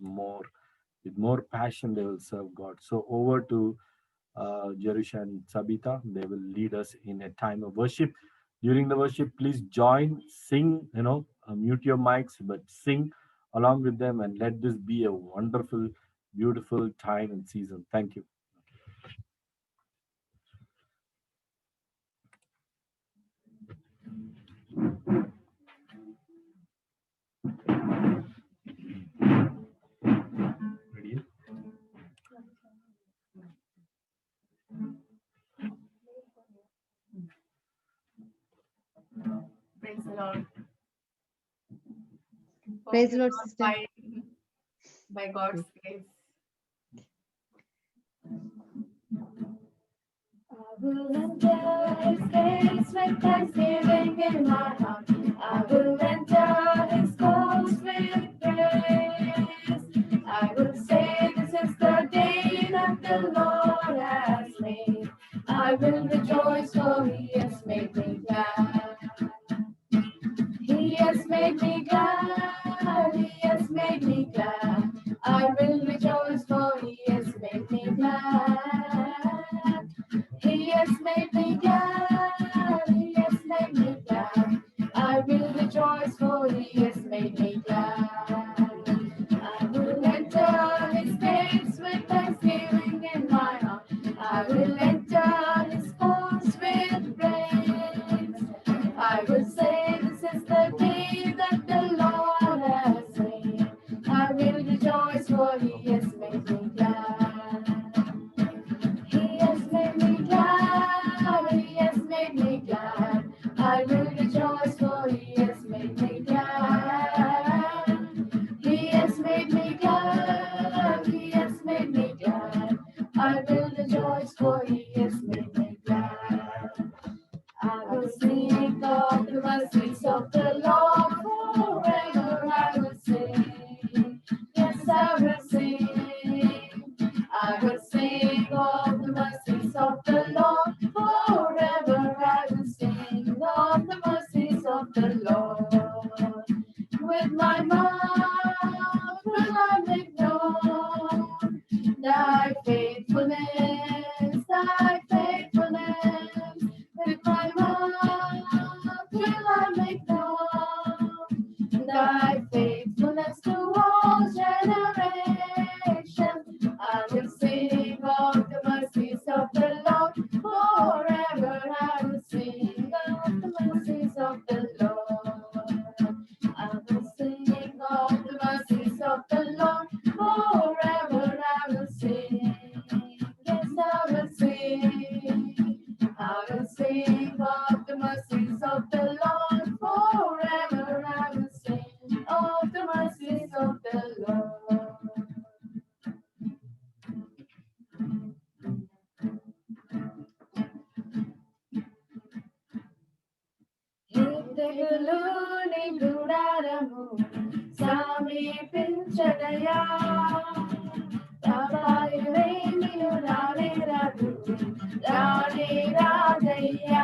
more, with more passion they will serve God. So over to Jerusha and Sabita. They will lead us in a time of worship. During the worship, please join, sing, mute your mics, but sing along with them, and let this be a wonderful, beautiful time and season. Thank you. Ready? Praise the Lord. Praise the Hope Lord, you're sister. not by God's grace. I will enter His gates with thanksgiving in my heart. I will enter His courts with praise. I will say, this is the day that the Lord has made. I will rejoice, for He has made me glad. He has made me glad. He has made me glad. I will rejoice, for He has made me glad. He has made me glad. He has made me glad. I will rejoice, for He has made me glad. I will enter His gates with thanksgiving in my heart. I will enter His courts with praise. I will say, this is the day that the Lord has made. I will rejoice, for He has made me glad. He has made me glad. He has made me glad. I will rejoice, for He has made me glad. He has made me glad. He has made me glad. I will rejoice, for He has made me glad. I will sing of the mercies of the Lord forever. I will sing. Yes, I will sing. I will sing of the mercies of the Lord forever. I will sing of the mercies of the Lord. With my mouth will I make known thy faithfulness, thy faithfulness. With my mouth will I make known thy faithfulness to all generations. I will sing of the mercies of the Lord forever. I will sing of the mercies of the Lord. I will sing of the mercies of the Lord forever. I will sing. Yes, I will sing. I will sing of the mercies of the Lord forever. I will sing of the mercies of the Lord. తెగులుని గుడారము సమీపించదయా అపాయమేమియు రానే రాదు రానే రాదయ్యా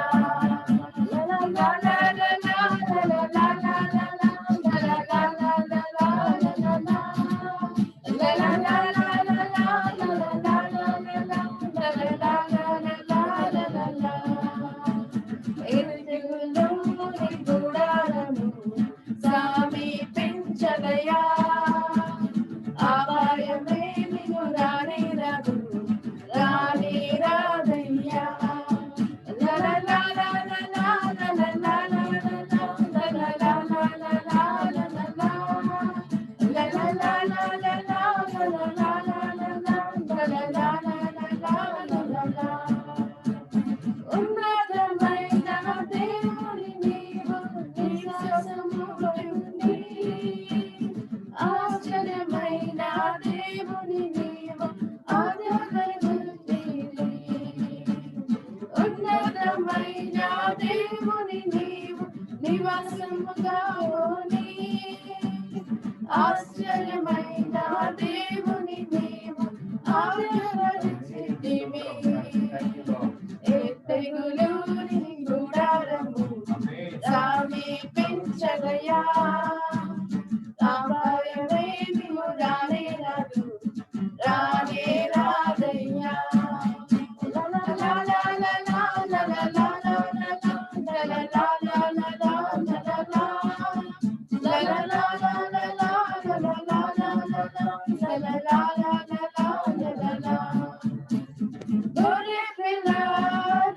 తెగులుని గుడారము సమీపించదయా అపాయం గొర్రె పిల్ల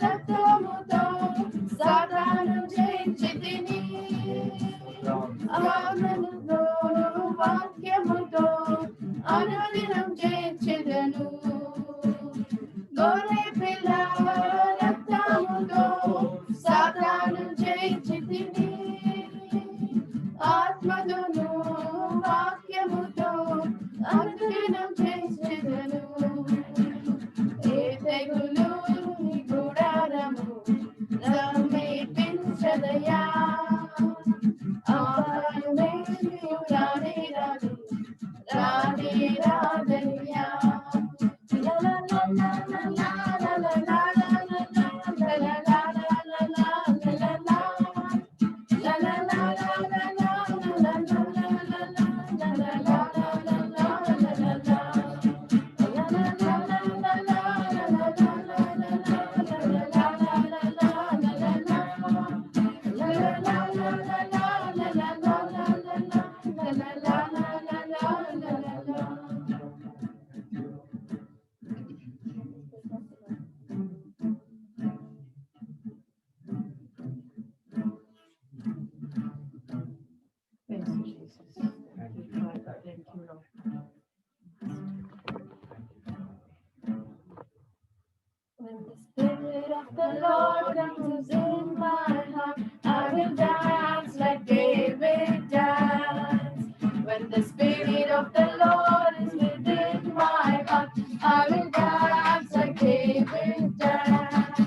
రక్తముతో సాతాను జయించితిని. ఆత్మతో వాక్యముతో అనుదినం జయించెదను. గొర్రె పిల్ల రక్తముతో సాతాను జయించితిని. ఆత్మతోను వాక్యముతో అనుదినం జయించెదను. ఏ తెగులు నీ గుడారము సమీపించదయా. ఆయుమే రాని రాదు రాని రాదయ్యా. Thank you, Jesus. Thank you, Father. Thank you, Lord. When the Spirit of the Lord comes in my heart, I will dance like David danced. When the Spirit of the Lord is within my heart, I will dance like David danced.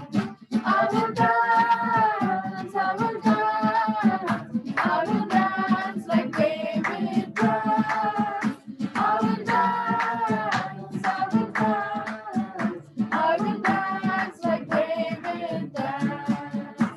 I will dance, I will dance, I will dance like David danced. I will dance, I will dance, I will dance like David danced.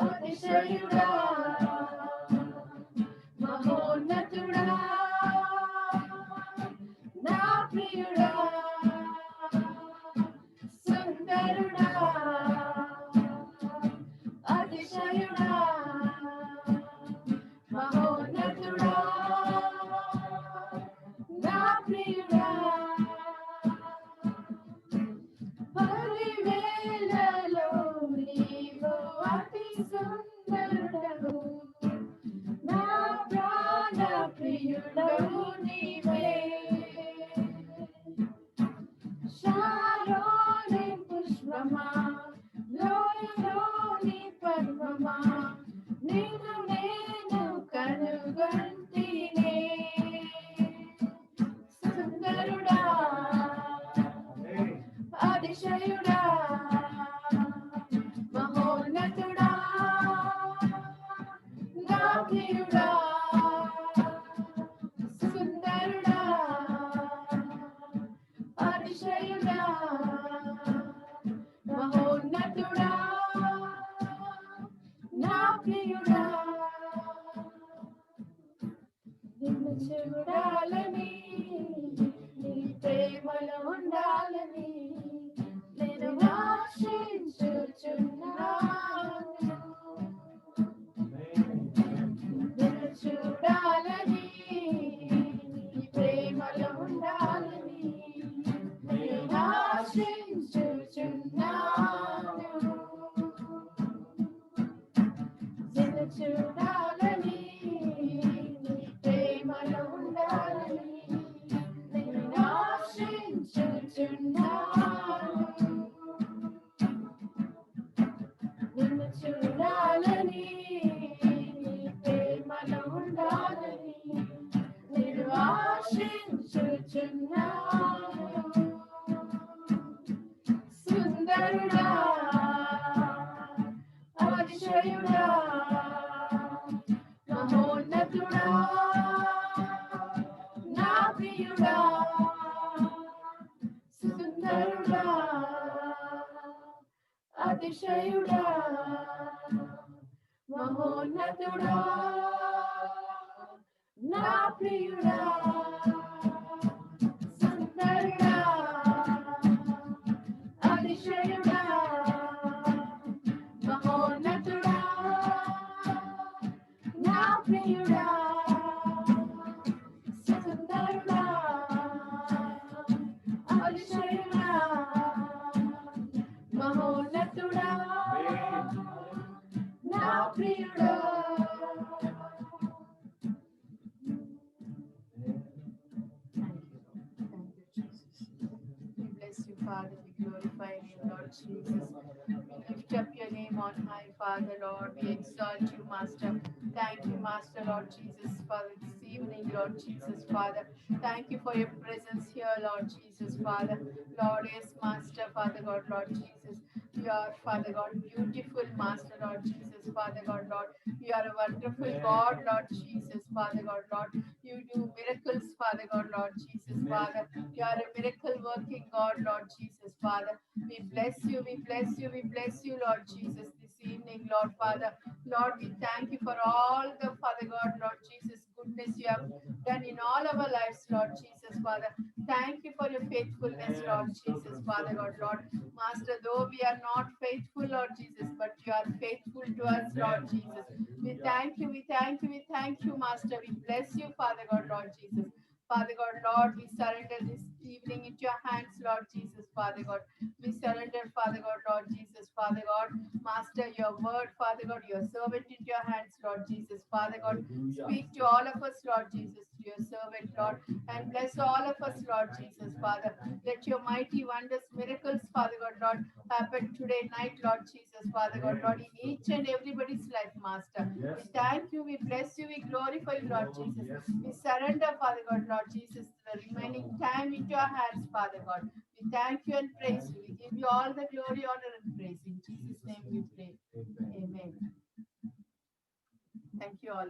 అతిశయుడా మహోన్నతుడా నా ప్రియుడా సుందరుడా అతిశయుడా మహోన్నతుడా నా ప్రియుడా పరివేళలో నీవు అతి సుందరుడవు నా ప్రాణ ప్రియుడవు నీవే శారోని పుష్పమా లోయలోని పర్వమా నిన్ను నేను కనుగొంటినే సుందరుడా అతిశయుడా మహోన్నతుడా నా ప్రియుడా సుందరుడా అతిశయుడా మహోన్నతుడా నా ప్రియుడా నిన్ను చూడాలని నీ ప్రేమలో ఉండాలని నేను ఆశించుచున్నాను నిన్ను చూడాలని నీ ప్రేమలో ఉండాలని నేను ఆశించుచున్నాను నిన్ను చూడాలని నీ ప్రేమలో ఉండాలని నేను ఆశించుచున్నాను నిన్ను చూడాలని నీ ప్రేమలో ఉండాలని నేను ఆశించుచున్నాను సుందరుడా అతిశయుడా మహోన్నతుడా నా ప్రియుడా సుందరుడా అతిశయుడా మహోన్నతుడా నా ప్రియుడా సుందరుడా అతిశయుడా మహోన్నతుడా నా ప్రియుడా సుందరుడా అతిశయుడా మహోన్నతుడా నా ప్రియుడా We bless you, Father. We glorify you, Lord Jesus. We lift up your name on high, Father, Lord. We exalt you, Master. Thank you, Master, Lord Jesus, for this evening, Lord Jesus, Father. Thank you for your presence here, Lord Jesus, Father. Lord, yes, Master, Father God, Lord Jesus. You are, Father God, beautiful, Master, Lord Jesus, Father God, Lord. You are a wonderful God, Lord Jesus, Father God, Lord. You do miracles, Father God, Lord Jesus, Father. You are a miracle working God, Lord Jesus, Father. We bless you, we bless you, we bless you, Lord Jesus, this evening, Lord Father. Lord, we thank you for all the, Father God, Lord Jesus, goodness you have done in all our lives, Lord Jesus, Father. Thank you for your faithfulness, Lord Jesus, Father God, Lord. Master, though we are not faithful, Lord Jesus, but you are faithful to us, Lord Jesus. We thank you, we thank you, we thank you, Master. We bless you, Father God, Lord Jesus. Father God, Lord, we surrender this evening into your hands, Lord Jesus, Father God. We surrender, Father God, Lord Jesus, Father God. Master, your word, Father God, your servant into your hands, Lord Jesus, Father God. Speak to all of us, Lord Jesus, to your servant, Lord, and bless all of us, Lord Jesus, Father. Let your mighty wonders, miracles, Father God, Lord, happen today night, Lord Jesus, Father God, Lord, in each and everybody's life, Master. We thank you, we bless you, we glorify you, Lord Jesus. We surrender, Father God, Lord Jesus, the remaining time into your hands, Father God. We thank you and praise you. We give you all the glory, honor, and praise. In Jesus' name we pray. Amen. Thank you all.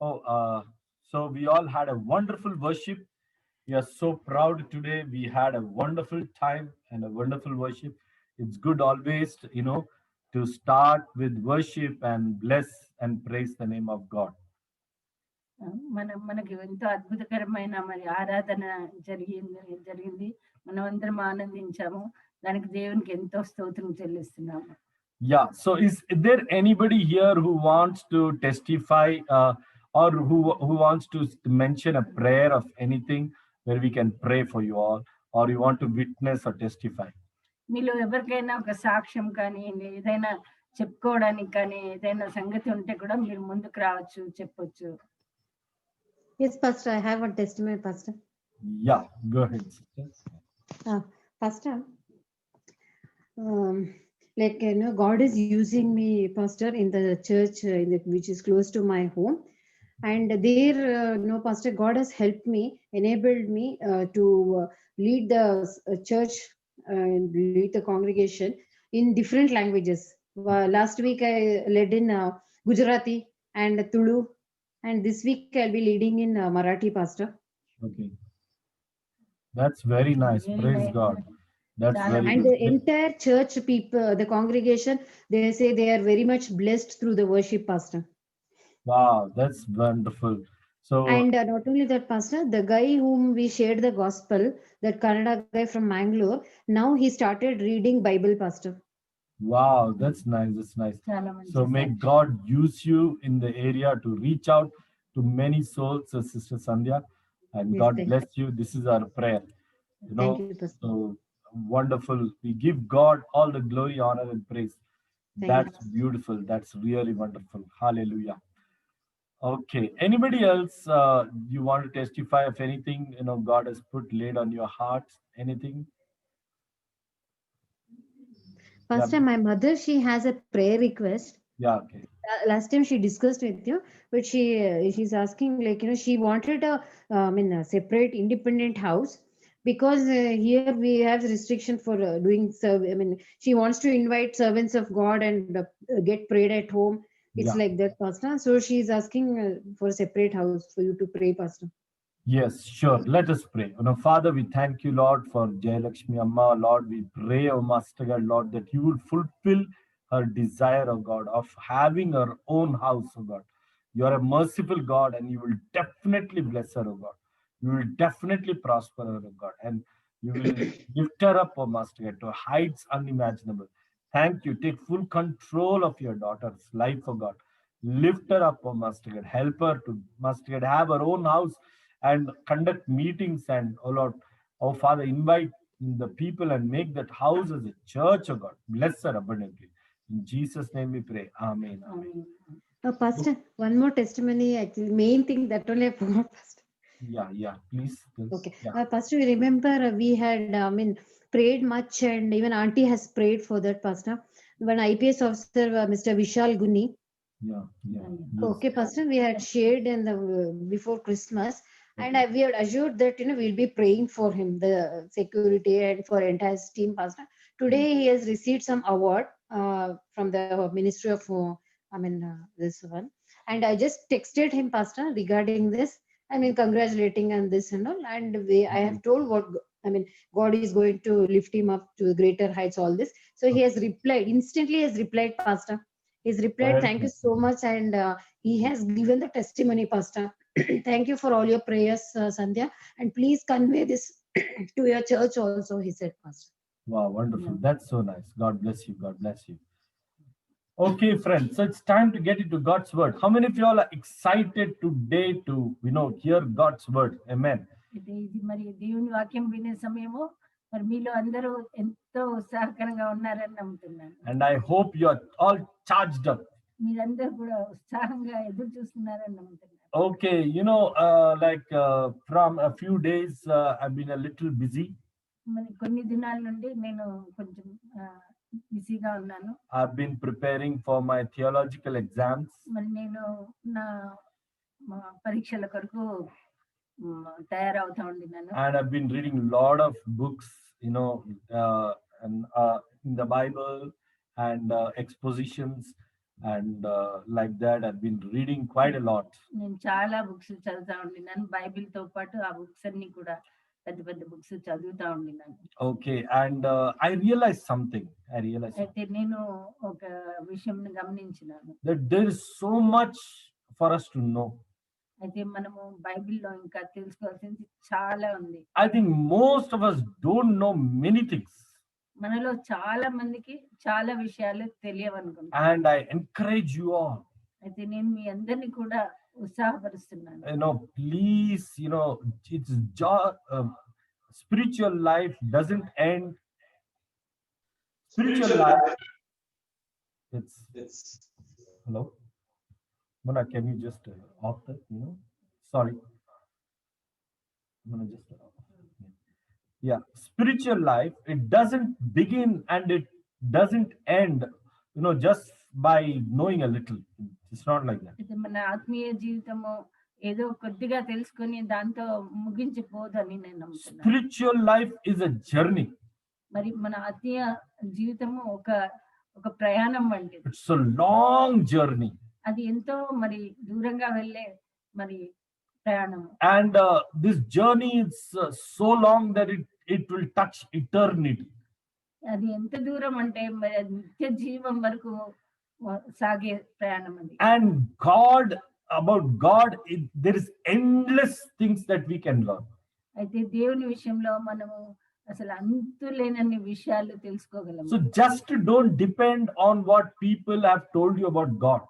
Oh, so we all had a wonderful worship. We are so proud today. We had a wonderful time and a wonderful worship. It's good always, to start with worship and bless and praise the name of God. మనకి ఎంతో అద్భుతకరమైన మరి ఆరాధన జరిగింది. మనమందరం ఆనందించాము. దానికి దేవునికి ఎంతో స్తోత్రం చెల్లిస్తున్నాము. Yeah. So, is there anybody here who wants to testify, or who wants to mention a prayer of anything where we can pray for you all, or you want to witness or testify? మీలో ఎవరికైనా ఒక సాక్ష్యం కానీ ఏదైనా చెప్పుకోవడానికి కానీ ఏదైనా సంగతి ఉంటే కూడా మీరు ముందుకు రావచ్చు, చెప్పొచ్చు. Yes, Pastor, I have a testimony, Pastor. Yeah, go ahead, sister. Pastor, like God is using me, Pastor, in the church which is close to my home, and there, Pastor, God has helped me, enabled me to lead the church and lead the congregation in different languages. Last week I led in Gujarati and Tulu, and this week I'll be leading in Marathi, Pastor. Okay, that's very nice. Very Praise nice. God. That's చాలా very And good. the entire church people, the congregation, they say they are very much blessed through the worship, Pastor. Wow, that's wonderful. So, And not only that, Pastor, the guy whom we shared the gospel, that Kannada guy from Mangalore, now he started reading Bible, Pastor. wow, that's nice. That's nice. చాలా మంచి So, may సాక్ష్యం. God use you in the area to reach out to many souls, Sister Sandhya, and Yes, God thank bless you. This is our prayer. Thank you, Pastor. So wonderful. We give God all the glory, honor, and praise. Thank That's beautiful. That's really wonderful. Hallelujah. Okay. Anybody else? You want to testify of anything God has put laid on your hearts? Anything? Pastor, my mother, she has a prayer request. Yeah. Okay. Last time she discussed with you, but she's asking, like, she wanted a separate independent house, because here we have restriction for doing she wants to invite servants of God and get prayed at home. It's Yeah. like that, Pastor. So she's asking for a separate house for you to pray, Pastor. Yes, sure. Let us pray. Father, we thank you, Lord, for Jayalakshmi Amma. Lord, we pray, O Master God, Lord, that you will fulfill her desire, O God, of having her own house, O God. You are a merciful God, and you will definitely bless her, O God. You will definitely prosper her, O God, and you will lift her up, O Master God, to heights unimaginable. Thank you. Take full control of your daughter's life, O God. Lift her up, O Master God. Help her to, Master God, have her own house and conduct meetings, and Lord, oh Father, invite the people and make that house as a church, oh God. Bless her abundantly. In Jesus' name we pray. Amen. Amen. Pastor, one more testimony, actually, main thing that only I forgot, Pastor. Yeah, please. Okay. Yeah. Pastor, you remember we had, prayed much, and even Auntie has prayed for that, Pastor. When IPS officer, Mr. Vishal Guni. Yeah. Okay, Pastor, we had shared in the before Christmas, and Okay. we had assured that we'll be praying for him, the security and for entire team, Pastor. Today he has received some award from the Ministry of this one, and I just texted him, Pastor, regarding this. Congratulating on this and all, and I have told what God is going to lift him up to greater heights. All this, so he has replied instantly. Has replied, Pastor. He's replied, thank you so much, and he has given the testimony, Pastor. Thank you for all your prayers, Sandhya, and please convey this to your church also, he said, Pastor. Wow, wonderful. That's so nice. God bless you. God bless you. Okay, friends. So it's time to get into God's word. How many of you all are excited today to hear God's word? Amen. ఇది మరి దేవుని వాక్యం వినే సమయము మరి మీలో అందరూ ఎంతో ఉత్సాహకరంగా ఉన్నారని నమ్ముతున్నాను. And I hope you are all charged up. మీరందరూ కూడా ఉత్సాహంగా ఎదురు చూస్తున్నారని నమ్ముతున్నాను. Okay, from a few days, I've been a little busy. మరి కొన్ని దినాల నుండి నేను కొంచెం బిజీగా ఉన్నాను. I've been preparing for my theological exams. మరి నేను నా పరీక్షల కొరకు తయారవుతా ఉండినాను. And I've been reading a lot of books, in the Bible, and expositions, and like that I've been reading quite a lot. నేను చాలా బుక్స్ చదువుతా ఉండినాను. బైబిల్‌తో పాటు ఆ బుక్స్ అన్ని కూడా పెద్ద పెద్ద బుక్స్ చదువుతా ఉండినాను. Okay, and I realized something. అయితే నేను ఒక విషయంని గమనించినాను. That there is so much for us to know. అయితే మనము బైబిల్‌లో ఇంకా తెలుసుకోవాల్సింది చాలా ఉంది. I think most of us don't know many things. మనలో చాలా మందికి చాలా విషయాలు తెలియవనుకుంటా. And I encourage you all, అయితే నేను మీ అందరిని కూడా ఉత్సాహపరుస్తున్నాను. please, it's spiritual life doesn't end. Spiritual life, it's hello Mona, can you just off that, sorry, Mona, just yeah, spiritual life, it doesn't begin and it doesn't end, just by knowing a little. It's not like that. అయితే మన ఆత్మీయ జీవితము ఏదో కొద్దిగా తెలుసుకొని దాంతో ముగించిపోదని నేను నమ్ముతున్నాను. Spiritual life is a journey. మరి మన ఆత్మీయ జీవితము ఒక ప్రయాణం వంటిది. It's a long journey. అది ఎంతో మరి దూరంగా వెళ్ళే మరి ప్రయాణం. And this journey is so long that it will touch eternity. అది ఎంత దూరం అంటే మరి అది నిత్య జీవం వరకు సాగే ప్రయాణం అది. And about God, there is endless things that we can learn. అయితే దేవుని విషయంలో మనము అసలు అంతులేనన్ని విషయాలు తెలుసుకోగలము. So just don't depend on what people have told you about God.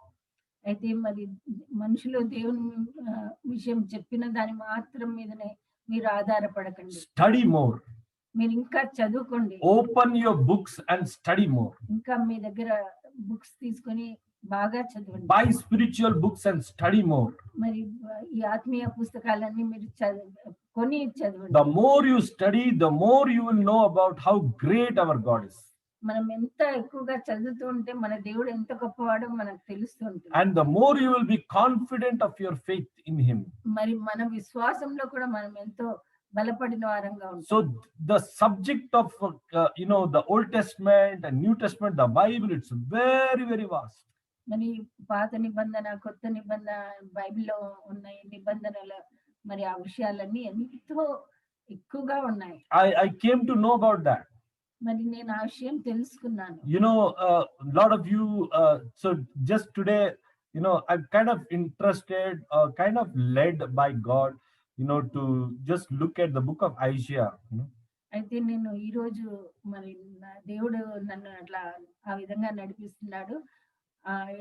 అయితే మరి మనుషులు దేవుని విషయం చెప్పిన దాని మాత్రం మీదనే మీరు ఆధారపడకండి. Study more. మీరు ఇంకా చదువుకోండి. Open your books and study more. ఇంకా మీ దగ్గర బుక్స్ తీసుకొని బాగా చదవండి. Buy spiritual books and study more. మరి ఈ ఆత్మీయ పుస్తకాలన్నీ మీరు కొని చదవండి. The more you study, the more you will know about how great our God is. మనం ఎంత ఎక్కువగా చదువుతూ ఉంటే మన దేవుడు ఎంత గొప్పవాడో మనకు తెలుస్తూ ఉంటుంది. And the more you will be confident of your faith in him. మరి మన విశ్వాసంలో కూడా మనం ఎంతో బలపడిన వారంగా ఉంటాం. So the subject of the Old Testament and New Testament, the Bible, it's very, very vast. మరి పాత నిబంధన కొత్త నిబంధన బైబిల్లో ఉన్న నిబంధనల మరి ఆ విషయాలన్నీ ఎంతో ఎక్కువగా ఉన్నాయి. I came to know about that. మరి నేను ఆ విషయం తెలుసుకున్నాను. Lot of you, so just today, I'm kind of interested, kind of led by God, to just look at the book of Isaiah. అయితే నేను ఈ రోజు మరి దేవుడు నన్ను అట్లా ఆ విధంగా నడిపిస్తున్నాడు.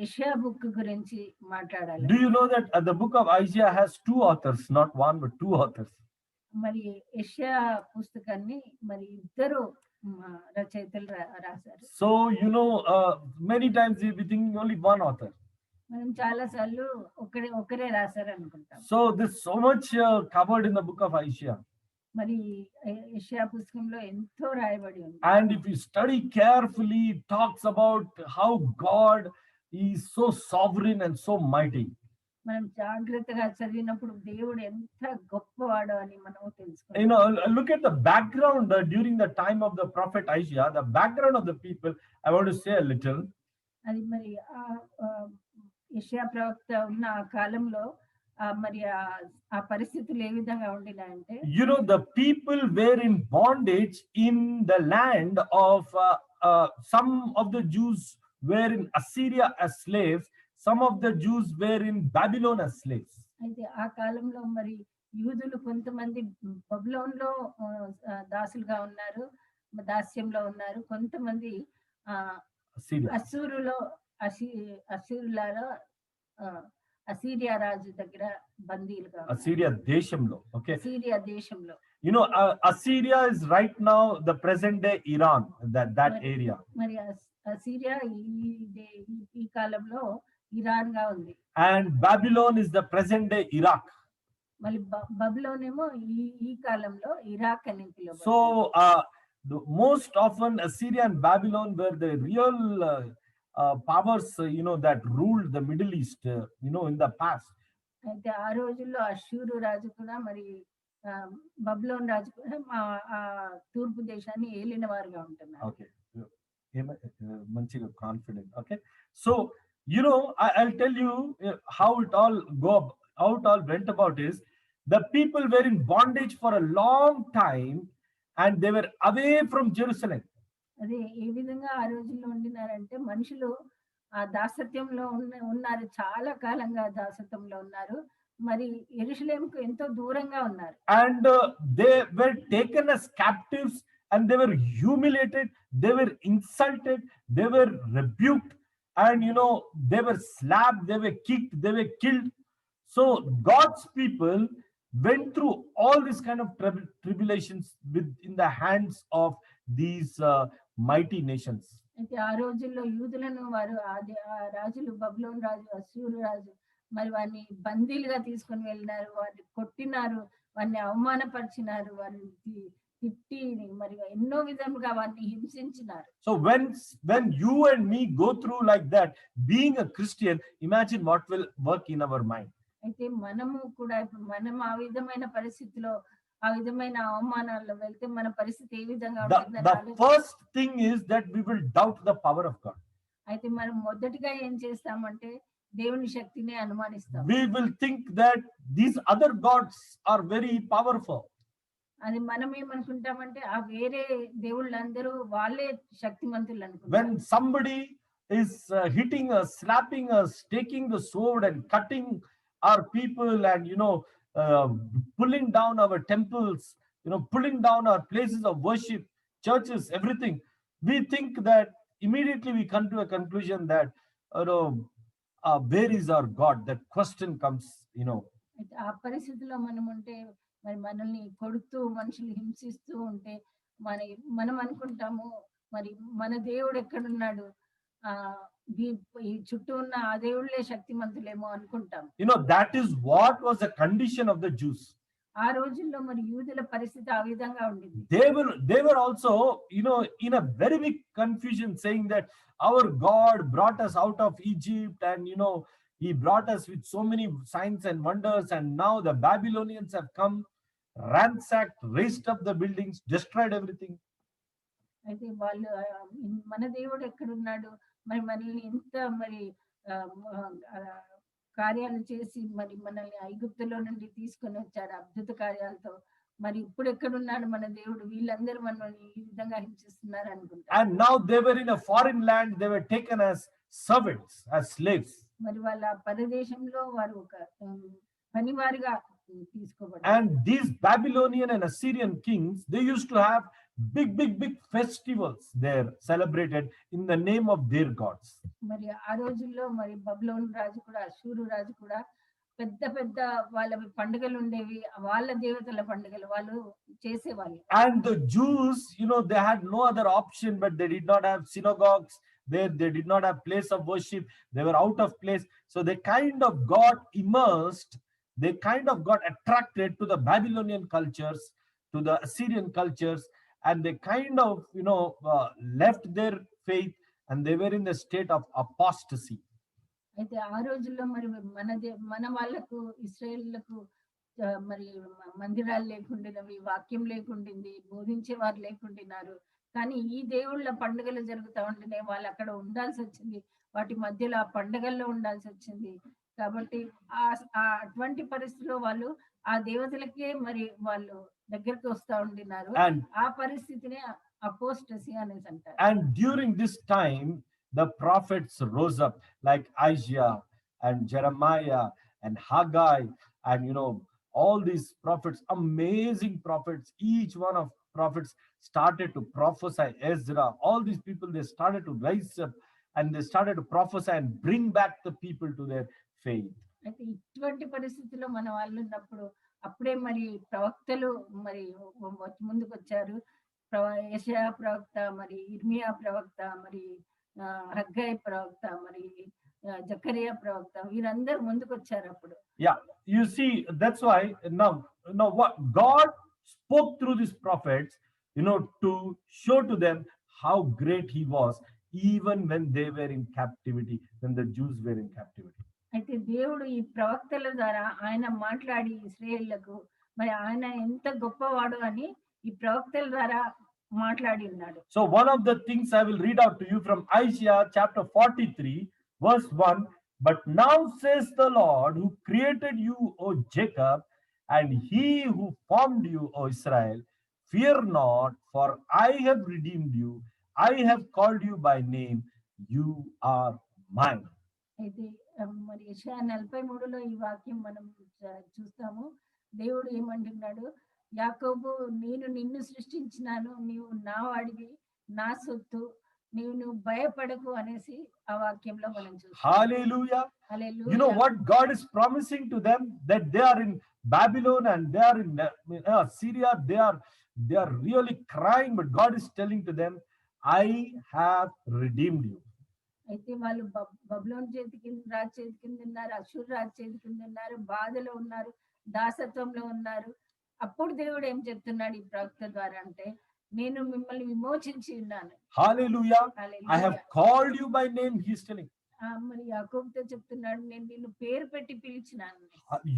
యెషయా బుక్ గురించి మాట్లాడాలి. Do you know that the book of Isaiah has two authors, not one but two authors? మరి యెషయా పుస్తకాన్ని మరి ఇద్దరు రచయితలు రాశారు. So many times we think only one author. మనం చాలా సార్లు ఒకరే రాశారు అనుకుంటాం. So there's so much covered in the book of Isaiah. మరి యెషయా పుస్తకంలో ఎంతో రాయబడి ఉంది. And if you study carefully, it talks about how God is so sovereign and so mighty. మనం జాగ్రత్తగా చదివినప్పుడు దేవుడు ఎంత గొప్పవాడో అని మనం తెలుసుకుంటాం. Look at the background during the time of the prophet Isaiah, the background of the people. I want to say a little. అది మరి యెషయా ప్రవక్త ఉన్న ఆ కాలంలో మరి ఆ పరిస్థితులు ఏ విధంగా ఉండినాయంటే, the people were in bondage in the land of some of the Jews were in Assyria as slaves. Some of the Jews were in Babylon as slaves. అయితే ఆ కాలంలో మరి యూదులు కొంతమంది బబులోన్లో దాసులుగా ఉన్నారు, దాస్యంలో ఉన్నారు. కొంతమంది అసీరియా రాజు దగ్గర బందీలుగా, అసీరియా దేశంలో. Okay, అసీరియా దేశంలో. Assyria is right now the present day Iran, that area. మరి అసీరియా ఈ కాలంలో ఇరాన్ గా ఉంది. And Babylon is the present day Iraq. మరి బబులోన్ ఏమో ఈ కాలంలో ఇరాక్ అని పిలువబడుతుంది. So most often Assyria and Babylon were the real powers that ruled the Middle East in the past. అయితే ఆ రోజుల్లో అష్షూరు రాజు కూడా మరి బబులోన్ రాజు కూడా తూర్పు దేశాన్ని ఏలిన వారుగా ఉంటున్నారు. Okay, మంచిగా confident. Okay, so You know, I'll tell you how it all how it all went about is the people were in bondage for a long time and they were away from Jerusalem. అదే ఏ విధంగా ఆ రోజుల్లో ఉండినారంటే మనుషులు ఆ దాసత్యంలో ఉన్నారు. చాలా కాలంగా దాసత్వంలో ఉన్నారు. మరి యెరూషలేముకు ఎంతో దూరంగా ఉన్నారు. And they were taken as captives and they were humiliated, they were insulted, they were rebuked, and you know, they were slapped, they were kicked, they were killed. So God's people went through all these kind of tribulations with in the hands of these mighty nations. అయితే ఆ రోజుల్లో యూదులను వారు ఆ రాజులు బబులోను రాజు, అష్షూరు రాజు మరి వారిని బందీలుగా తీసుకొని వెళ్ళినారు. వారిని కొట్టినారు, వారిని అవమానపరిచినారు, వారిని తిట్టి మరి ఎన్నో విధముగా వారిని హింసించినారు. So when you and me go through like that, being a Christian, imagine what will work in our mind. అయితే మనము కూడా మనం ఆ విధమైన పరిస్థితిలో ఆ విధమైన అవమానాల్లో వెళ్తే మన పరిస్థితి ఏ విధంగా ఉంటుందని The first thing is that we will doubt the power of God. అయితే మనం మొదటిగా ఏం చేస్తామంటే దేవుని శక్తిని అనుమానిస్తాం. We will think that these other gods are very powerful. అది మనం ఏమనుకుంటామంటే ఆ వేరే దేవుళ్ళందరూ వాళ్ళే శక్తిమంతులు అనుకుంటాం. When somebody is hitting us, slapping us, taking the sword and cutting our people and you know pulling down our temples, you know, pulling down our places of worship, churches, everything, we think that immediately we come to a conclusion that you know where is our God? That question comes, you know. అయితే ఆ పరిస్థితిలో మనం ఉంటే మరి మనల్ని కొడుతూ మనుషులు హింసిస్తూ ఉంటే మనం అనుకుంటాము మరి మన దేవుడు ఎక్కడున్నాడు, ఈ చుట్టూ ఉన్న ఆ దేవుళ్ళే శక్తిమంతులేమో అనుకుంటాం. You know, that is what was the condition of the Jews. ఆ రోజుల్లో మరి యూదుల పరిస్థితి ఆ విధంగా ఉండింది. They were also, you know, in a very big confusion, saying that our God brought us out of Egypt and you know he brought us with so many signs and wonders, and now the Babylonians have come, ransacked, raised up the buildings, destroyed everything. అయితే వాళ్ళు మన దేవుడు ఎక్కడున్నాడు, మరి మనల్ని ఎంత మరి కార్యాలు చేసి మరి మనల్ని ఐగుప్తులో నుండి తీసుకొని వచ్చారు అద్భుత కార్యాలతో, మరి ఇప్పుడు ఎక్కడున్నాడు మన దేవుడు, వీళ్ళందరూ మనల్ని ఈ విధంగా హింసిస్తున్నారు అనుకుంటారు. And now they were in a foreign land, they were taken as servants, as slaves. మరి వాళ్ళ పరదేశంలో వారు ఒక పనివారిగా తీసుకోబడ్డారు. And these Babylonian and Assyrian kings, they used to have big festivals there celebrated in the name of their gods. మరి ఆ రోజుల్లో మరి బబులోను రాజు కూడా అష్షూరు రాజు కూడా పెద్ద వాళ్ళ పండుగలు ఉండేవి, వాళ్ళ దేవతల పండుగలు వాళ్ళు చేసేవాళ్ళు. And the Jews, you know, they had no other option, but they did not have synagogues there, they did not have place of worship, they were out of place, so they kind of got immersed, they kind of got attracted to the Babylonian cultures, to the Assyrian cultures, and they kind of, you know, left their faith and they were in the state of apostasy. అయితే ఆ రోజుల్లో మరి మన వాళ్ళకు ఇశ్రాయేలులకు మరి మందిరాలు లేకుండినవి, వాక్యం లేకుండింది, బోధించేవారు లేకుండినారు. కానీ ఈ దేవుళ్ళ పండుగలు జరుగుతూ ఉంటేనే వాళ్ళు అక్కడ ఉండాల్సి వచ్చింది, వాటి మధ్యలో ఆ పండుగల్లో ఉండాల్సి వచ్చింది. కాబట్టి అటువంటి పరిస్థితిలో వాళ్ళు ఆ దేవతలకే మరి వాళ్ళు దగ్గరికి వస్తూ ఉండినారు. ఆ పరిస్థితిని అపోస్టసీ అనేసి అంటారు. And during this time the prophets rose up like Isaiah and Jeremiah and Haggai and you know all these prophets, amazing prophets, each one of prophets started to prophesy. Ezra, all these people, they started to rise up and they started to prophesy and bring back the people to their faith. అయితే ఇటువంటి పరిస్థితిలో మన వాళ్ళు ఉన్నప్పుడు అప్పుడే మరి ప్రవక్తలు మరి ముందుకు వచ్చారు. యెషయా ప్రవక్త, మరి ఇర్మియా ప్రవక్త, మరి హగ్గై ప్రవక్త, మరి జకరియా ప్రవక్త, వీరందరూ ముందుకు వచ్చారు అప్పుడు. Yeah, you see, that's why now what God spoke through these prophets, you know, to show to them how great he was even when they were in captivity, when the Jews were in captivity. అయితే దేవుడు ఈ ప్రవక్తల ద్వారా ఆయన మాట్లాడి ఇశ్రాయేలులకు మరి ఆయన ఎంత గొప్పవాడు అని ఈ ప్రవక్తల ద్వారా మాట్లాడి ఉన్నాడు. So one of the things I will read out to you from Isaiah chapter 43 Verse 1, but now says the Lord who created you, O Jacob, and he who formed you, O Israel, fear not, for I have redeemed you. I have called you by name. You are mine. అయితే మరి యెషయా 43లో ఈ వాక్యం మనం చూస్తాము. దేవుడు ఏమంటున్నాడు, యాకోబు నేను నిన్ను సృష్టించినాను, నీవు నా వాడివి, నా సొత్తు, నువ్వు భయపడకు అనేసి ఆ వాక్యంలో మనం చూస్తాం. Hallelujah. You know hallelujah. what God is promising to them? That they are in Babylon and they are in Syria. They are really crying, but God is telling to them, I have redeemed you. అయితే వాళ్ళు బబులోను చేతి కింద, రాజు చేతి కింద ఉన్నారు, అషూరు రాజు చేతి కింద ఉన్నారు, బాధలో ఉన్నారు, దాసత్వంలో ఉన్నారు. అప్పుడు దేవుడు ఏం చెప్తున్నాడు ఈ ప్రవక్త ద్వారా అంటే, నేను మిమ్మల్ని విమోచించి ఉన్నాను. Hallelujah. I hallelujah. have called you by name, he's telling. మరి యాకోబుతో చెప్తున్నాడు, నేను నిన్ను పేరు పెట్టి పిలిచినాను,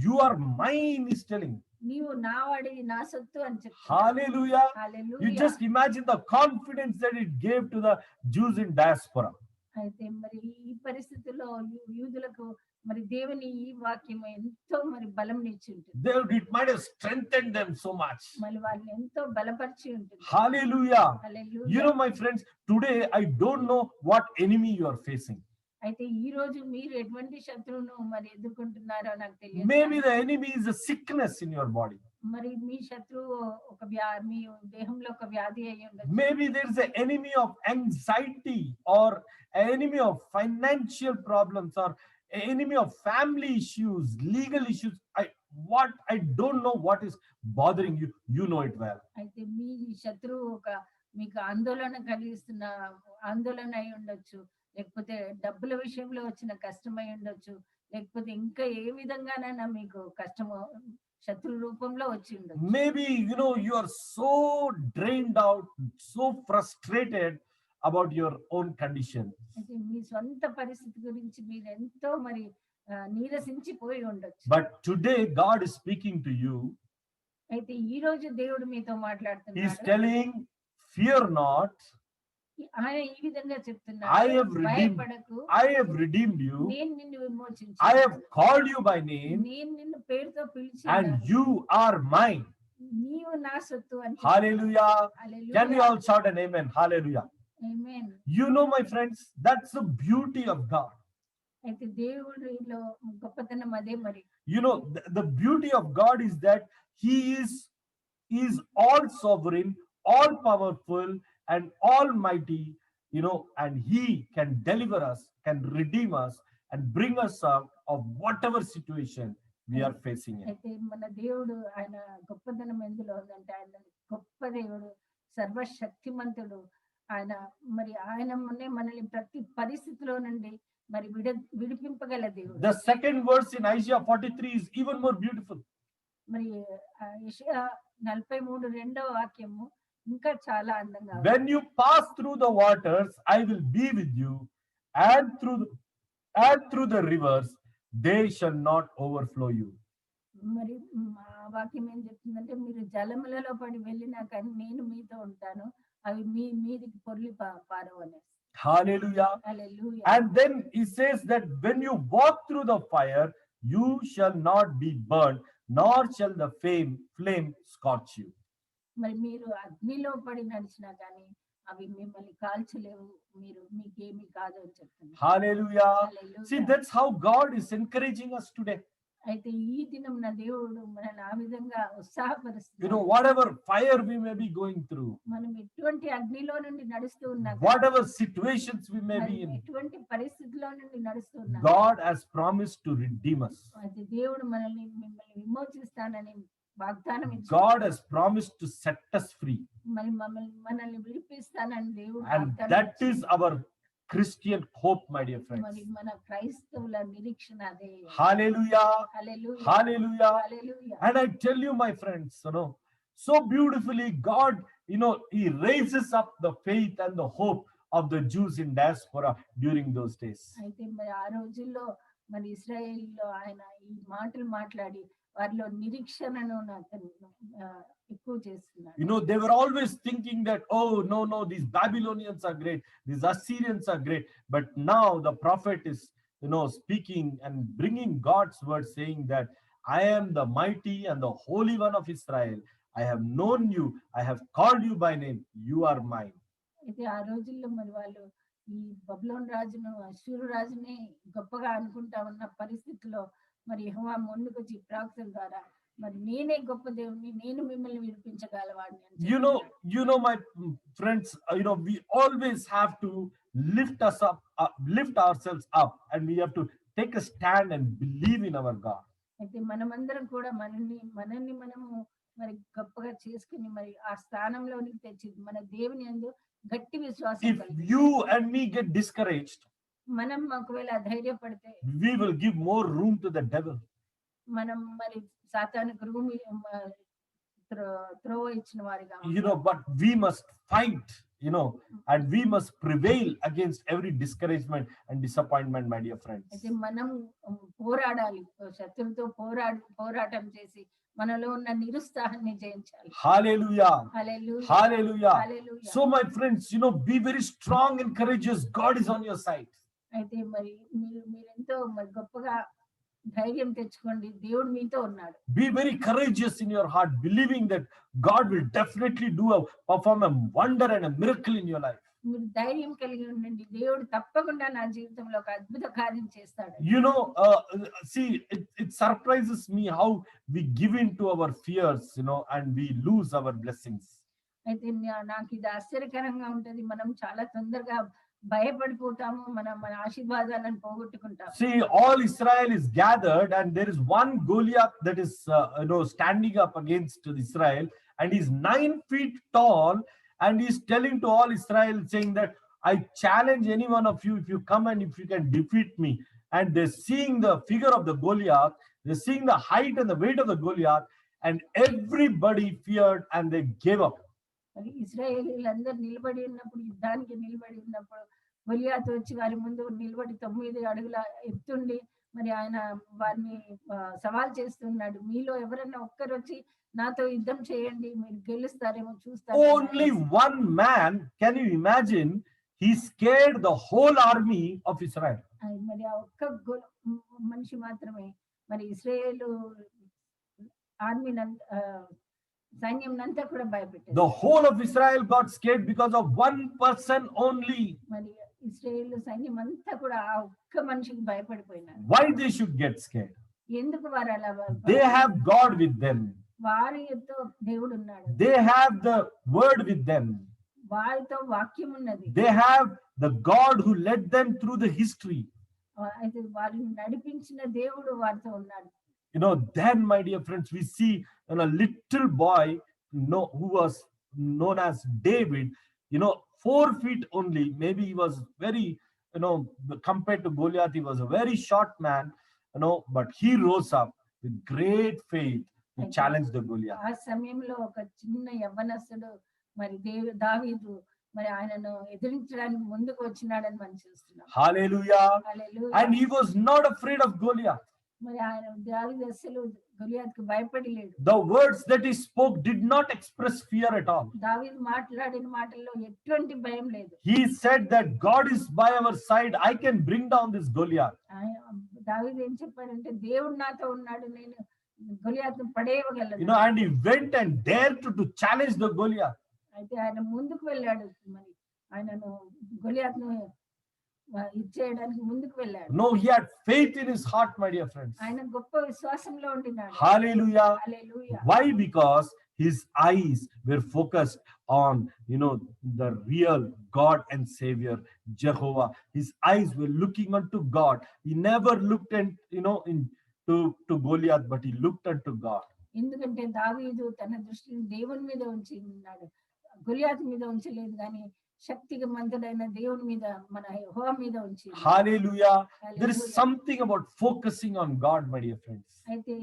You are mine, he's telling. నీవు నా వాడివి, నా సొత్తు అని చెప్తున్నాడు. Hallelujah. You hallelujah. just imagine the confidence that it gave to the Jews in diaspora. అయితే మరి ఈ పరిస్థితుల్లో యూదులకు మరి దేవుని ఈ వాక్యం ఎంతో మరి బలం ఇచ్చి ఉంటుంది. It might have strengthened them so much. మరి వాళ్ళని ఎంతో బలపరిచి ఉంటుంది. Hallelujah. Hallelujah. You know, my friends, today I don't know what enemy you are facing. అయితే ఈ రోజు మీరు ఎటువంటి శత్రువును మరి ఎదుర్కొంటున్నారో నాకు తెలియదు. Maybe the enemy is a sickness in your body. మరి మీ శత్రువు ఒక మీ దేహంలో ఒక వ్యాధి అయి ఉండొచ్చు. Maybe there is an enemy of anxiety or an enemy of financial problems or an enemy of family issues, legal issues. I don't know what is bothering you. You know it well. అయితే మీ శత్రువు ఒక మీకు ఆందోళన కలిగిస్తున్న ఆందోళన అయి ఉండొచ్చు, లేకపోతే డబ్బుల విషయంలో వచ్చిన కష్టమై ఉండొచ్చు, లేకపోతే ఇంకా ఏ విధంగానైనా మీకు కష్టము శత్రు రూపంలో వచ్చి ఉండొచ్చు. Maybe you are so drained out, so frustrated about your own condition. అయితే మీ సొంత పరిస్థితి గురించి మీరు ఎంతో మరి నీరసించిపోయి ఉండొచ్చు. But today God is speaking to you. అయితే ఈ రోజు దేవుడు మీతో He is మాట్లాడుతున్నాడు. telling, fear not. ఆయన ఈ విధంగా చెప్తున్నాడు, I have redeemed. భయపడకు, I have redeemed you. నేను నిన్ను విమోచించాను, I have called you by name, నేను నిన్ను పేరుతో and పిలిచాను, you are mine. నీవు నా సొత్తు అని. Hallelujah. Hallelujah. Can we all shout an amen? Hallelujah. Amen. You know, my friends, that's the beauty of God. అయితే దేవుడిలో గొప్పతనం అదే మరి. You know, the beauty of God is that He is all sovereign, all powerful, and almighty, and He can deliver us, can redeem us, and bring us out of whatever situation we are facing in. అయితే మన దేవుడు ఆయన గొప్పతనం ఎందులో ఉందంటే, ఆయన గొప్ప దేవుడు, సర్వశక్తిమంతుడు. ఆయన మరి ఆయన మనల్ని ప్రతి పరిస్థితిలో నుండి మరి విడిపింపగల దేవుడు. The second verse in Isaiah 43 is even more beautiful. మరి యెషయా 43 రెండవ వాక్యము ఇంకా చాలా అందంగా ఉంది. When you pass through the waters, I will be with you, and through the rivers, they shall not overflow you. మరి ఆ వాక్యం ఏం చెప్తుందంటే, మీరు జలములలో పడి వెళ్ళినా కానీ నేను మీతో ఉంటాను, అవి మీదికి పొర్లి పారవు అనేసి. Hallelujah. Hallelujah. And then he says that when you walk through the fire, you shall not be burned, nor shall the flame scorch you. మరి మీరు అగ్నిలో పడి నడిచినా కానీ అవి మిమ్మల్ని కాల్చలేవు, మీకేమీ కాదు అని చెప్తున్నారు. Hallelujah. Hallelujah. See, that's how God is encouraging us today. అయితే ఈ దినం నా దేవుడు మనల్ని ఆ విధంగా ఉత్సాహపరుస్తున్నాడు. Whatever fire we may be going through, మనం ఎటువంటి అగ్నిలో నుండి నడుస్తూ ఉన్నా, whatever situations we may be in, ఎటువంటి పరిస్థితిలో నుండి నడుస్తూ ఉన్నా, God has promised to redeem us. అయితే దేవుడు మిమ్మల్ని విమోచిస్తానని వాగ్దానం ఇచ్చాడు. God has promised to set us free. మరి మనల్ని విడిపిస్తానని దేవుడు And వాగ్దానం that ఇచ్చాడు. is our Christian hope, my dear friends. మరి మన క్రైస్తవుల నిరీక్షణ అదే. Hallelujah. Hallelujah. Hallelujah. Hallelujah. And I tell you, my friends, so beautifully God, He raises up the faith and the hope of the Jews in diaspora during those days. అయితే మరి ఆ రోజుల్లో మరి ఇశ్రాయేలులో ఆయన ఈ మాటలు మాట్లాడి వారిలో నిరీక్షణను అతను ఎక్కువ చేస్తున్నాడు. You know, they were always thinking that, oh, no, these Babylonians are great, these Assyrians are great. But now the prophet is, speaking and bringing God's word, saying that I am the mighty and the Holy One of Israel. I have known you. I have called you by name. You are mine. అయితే ఆ రోజుల్లో మరి వాళ్ళు ఈ బబులోను రాజును అష్షూరు రాజుని గొప్పగా అనుకుంటా ఉన్న పరిస్థితిలో మరి యెహోవా ముందుకు వచ్చి ప్రవక్తల ద్వారా మరి నేనే గొప్ప దేవుని, నేను మిమ్మల్ని విడిపించగలవాడిని అని చెప్తున్నాడు. You know, my friends, we always have to lift ourselves up, and we have to take a stand and believe in our God. అయితే మనమందరం కూడా మనల్ని మనము మరి గొప్పగా చేసుకుని మరి ఆ స్థానంలోనికి తెచ్చి మన దేవుని యందు గట్టి విశ్వాసం If కలిగి you and me get discouraged, మనం ఒకవేళ ధైర్యపడితే we will give more room to the devil. మనం మరి సాతానుకు రూమ్ త్రోవ ఇచ్చిన వారిగా But we must fight, and we must prevail against every discouragement and disappointment, my dear friends. అయితే మనం పోరాడాలి, శత్రువుతో పోరాటం చేసి మనలో ఉన్న నిరుత్సాహాన్ని జయించాలి. Hallelujah. Hallelujah, Hallelujah. Hallelujah. So my friends, be very strong and courageous. God is on your side. అయితే మరి మీరెంతో మరి గొప్పగా ధైర్యం తెచ్చుకోండి, దేవుడు మీతో ఉన్నాడు. Be very courageous in your heart, believing that God will definitely perform a wonder and a miracle in your life. మీరు ధైర్యం కలిగి ఉండండి, దేవుడు తప్పకుండా నా జీవితంలో ఒక అద్భుత కార్యం చేస్తాడు. See, it surprises me how we give in to our fears, and we lose our blessings. అయితే నాకు ఇది ఆశ్చర్యకరంగా ఉంటది. మనం చాలా తొందరగా భయపడిపోతాము, మన ఆశీర్వాదాలను పోగొట్టుకుంటాం. See, all Israel is gathered, and there is one Goliath that is standing up against Israel, and he's 9 feet tall, and he's telling to all Israel, saying that I challenge any one of you, if you come and if you can defeat me. And they're seeing the figure of the Goliath, they're seeing the height and the weight of the Goliath, and everybody feared and they gave up. మరి ఇశ్రాయేలీలందరూ యుద్ధానికి నిలబడి ఉన్నప్పుడు గొలియాతు వచ్చి వారి ముందు నిలబడి 9 అడుగుల ఎత్తుండి మరి ఆయన వారిని సవాల్ చేస్తున్నాడు. మీలో ఎవరైనా ఒక్కరు వచ్చి నాతో యుద్ధం చేయండి, మీరు గెలుస్తారేమో చూస్తారు. Only one man, can you imagine? He scared the whole army of Israel. మరి ఆ ఒక్క మనిషి మాత్రమే మరి ఇశ్రాయేలు ఆర్మీ సైన్యం అంతా కూడా భయపెట్టారు. The whole of Israel got scared because of one person only. మరి ఇశ్రాయేల్ సైన్యం అంతా కూడా ఆ ఒక్క మనిషికి భయపడిపోయినారు. Why they should get scared? ఎందుకు వారు అలా? They have God with them. వారితో దేవుడు ఉన్నాడు. They have the word with them. వారితో వాక్యం ఉన్నది. They have the God who led them through the history. అయితే వారిని నడిపించిన దేవుడు వారితో ఉన్నాడు. Then, my dear friends, we see a little boy who was known as David, 4 feet only. Maybe he was very, compared to Goliath, he was a very short man, but he rose up with great faith to challenge the Goliath. ఆ సమయంలో ఒక చిన్న యవ్వనస్తుడు మరి దావీదు మరి ఆయనను ఎదిరించడానికి ముందుకు వచ్చినాడని మనం చూస్తున్నాం. Hallelujah. Hallelujah. And he was not afraid of Goliath. మరి ఆయన దావీదు అసలు గొలియాతుకు భయపడలేడు. The words that he spoke did not express fear at all. దావీదు మాట్లాడిన మాటల్లో ఎటువంటి భయం లేదు. He said that God is by our side. I can bring down this Goliath. దావీదు ఏం చెప్పాడంటే దేవుడు నాతో ఉన్నాడు, నేను గొలియాతును పడేయగలను. And he went and dared to challenge the Goliath. అయితే ఆయన ముందుకు వెళ్ళాడు, మరి ఆయనను గొలియాతును ఇచ్చేయడానికి ముందుకు వెళ్ళాడు. No, he had faith in his heart, my dear friends. ఆయన గొప్ప విశ్వాసంలో ఉండినాడు. Hallelujah. Hallelujah. Why? Because his eyes were focused on, the real God and Savior, Jehovah. His eyes were looking unto God. He never looked to Goliath, but he looked unto God. ఎందుకంటే దావీదు తన దృష్టిని దేవుని మీద ఉంచి ఉన్నాడు, గొలియాతు మీద ఉంచలేదు, కానీ శక్తిమంతుడైన దేవుని మీద, మన యెహోవా మీద ఉంచి. Hallelujah. There is something about focusing on God, my dear friends. అయితే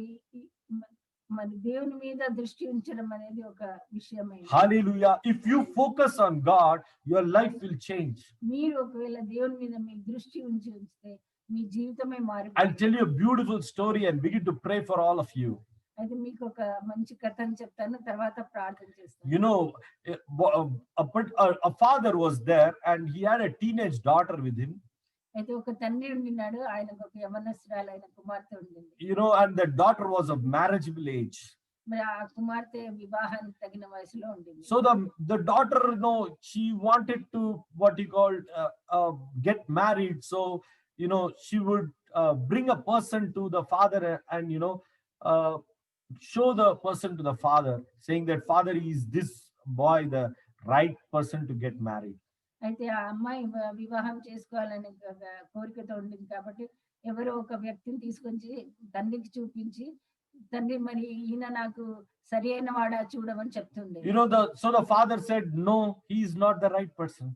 మరి దేవుని మీద దృష్టి ఉంచడం అనేది ఒక విషయమే. Hallelujah. If you focus on God, your life will change. మీరు ఒకవేళ దేవుని మీద మీ దృష్టి ఉంచితే మీ జీవితమే మారిపోతుంది. I'll tell you a beautiful story and begin to pray for all of you. అయితే మీకు ఒక మంచి కథను చెప్తాను, తర్వాత ప్రార్థన చేస్తాను. You know, a father was there and he had a teenage daughter with him. అయితే ఒక తండ్రి ఉండినాడు, ఆయనకు ఒక యవనస్తురాలైన కుమార్తె ఉండింది. You know, and the daughter was of marriageable age. మరి ఆ కుమార్తె వివాహానికి తగిన వయసులో ఉండింది. So the daughter, you know, she wanted to what he called get married. So you know, she would bring a person to the father and you know show the person to the father, saying that father, is this boy the right person to get married? అయితే ఆ అమ్మాయి వివాహం చేసుకోవాలని కోరికతో ఉండింది కాబట్టి ఎవరో ఒక వ్యక్తిని తీసుకొచ్చి తండ్రికి చూపించి, తండ్రి మరి ఈయన నాకు సరి అయిన వాడా చూడమని చెప్తుంది. You know, so the father said, no, he is not the right person.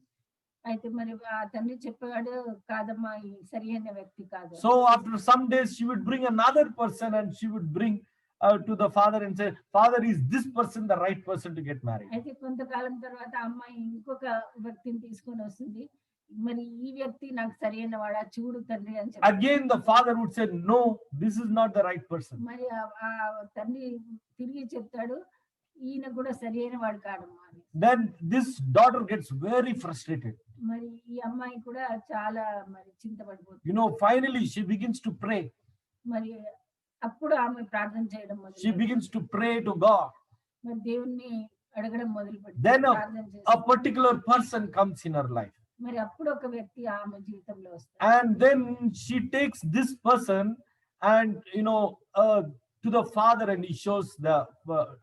అయితే మరి ఆ తండ్రి చెప్పాడు, కాదమ్మా ఈ సరి అయిన వ్యక్తి కాదు. So after some days she would bring another person and she would bring to the father and say, father, is this person the right person to get married? అయితే కొంతకాలం తర్వాత అమ్మాయి ఇంకొక వ్యక్తిని తీసుకొని వస్తుంది, మరి ఈ వ్యక్తి నాకు సరి అయిన వాడా చూడు తండ్రి అని చెప్పి. Again the father would say, no, this is not the right person. మరి ఆ తండ్రి తిరిగి చెప్తాడు, ఈయన కూడా సరి అయిన వాడు కాడమ్మా అని. Then this daughter gets very frustrated. మరి ఈ అమ్మాయి కూడా చాలా మరి చింతపడిపోతుంది. You know, finally she begins to pray. మరి అప్పుడు ఆమె ప్రార్థన చేయడం She మొదలు begins to pray to God. మరి దేవుణ్ణి అడగడం మొదలు Then ప్రార్థన a చేస్తుంది. particular person comes in her life. మరి అప్పుడు ఒక వ్యక్తి ఆమె జీవితంలో వస్తాడు. And then she takes this person and you know to the father, and he shows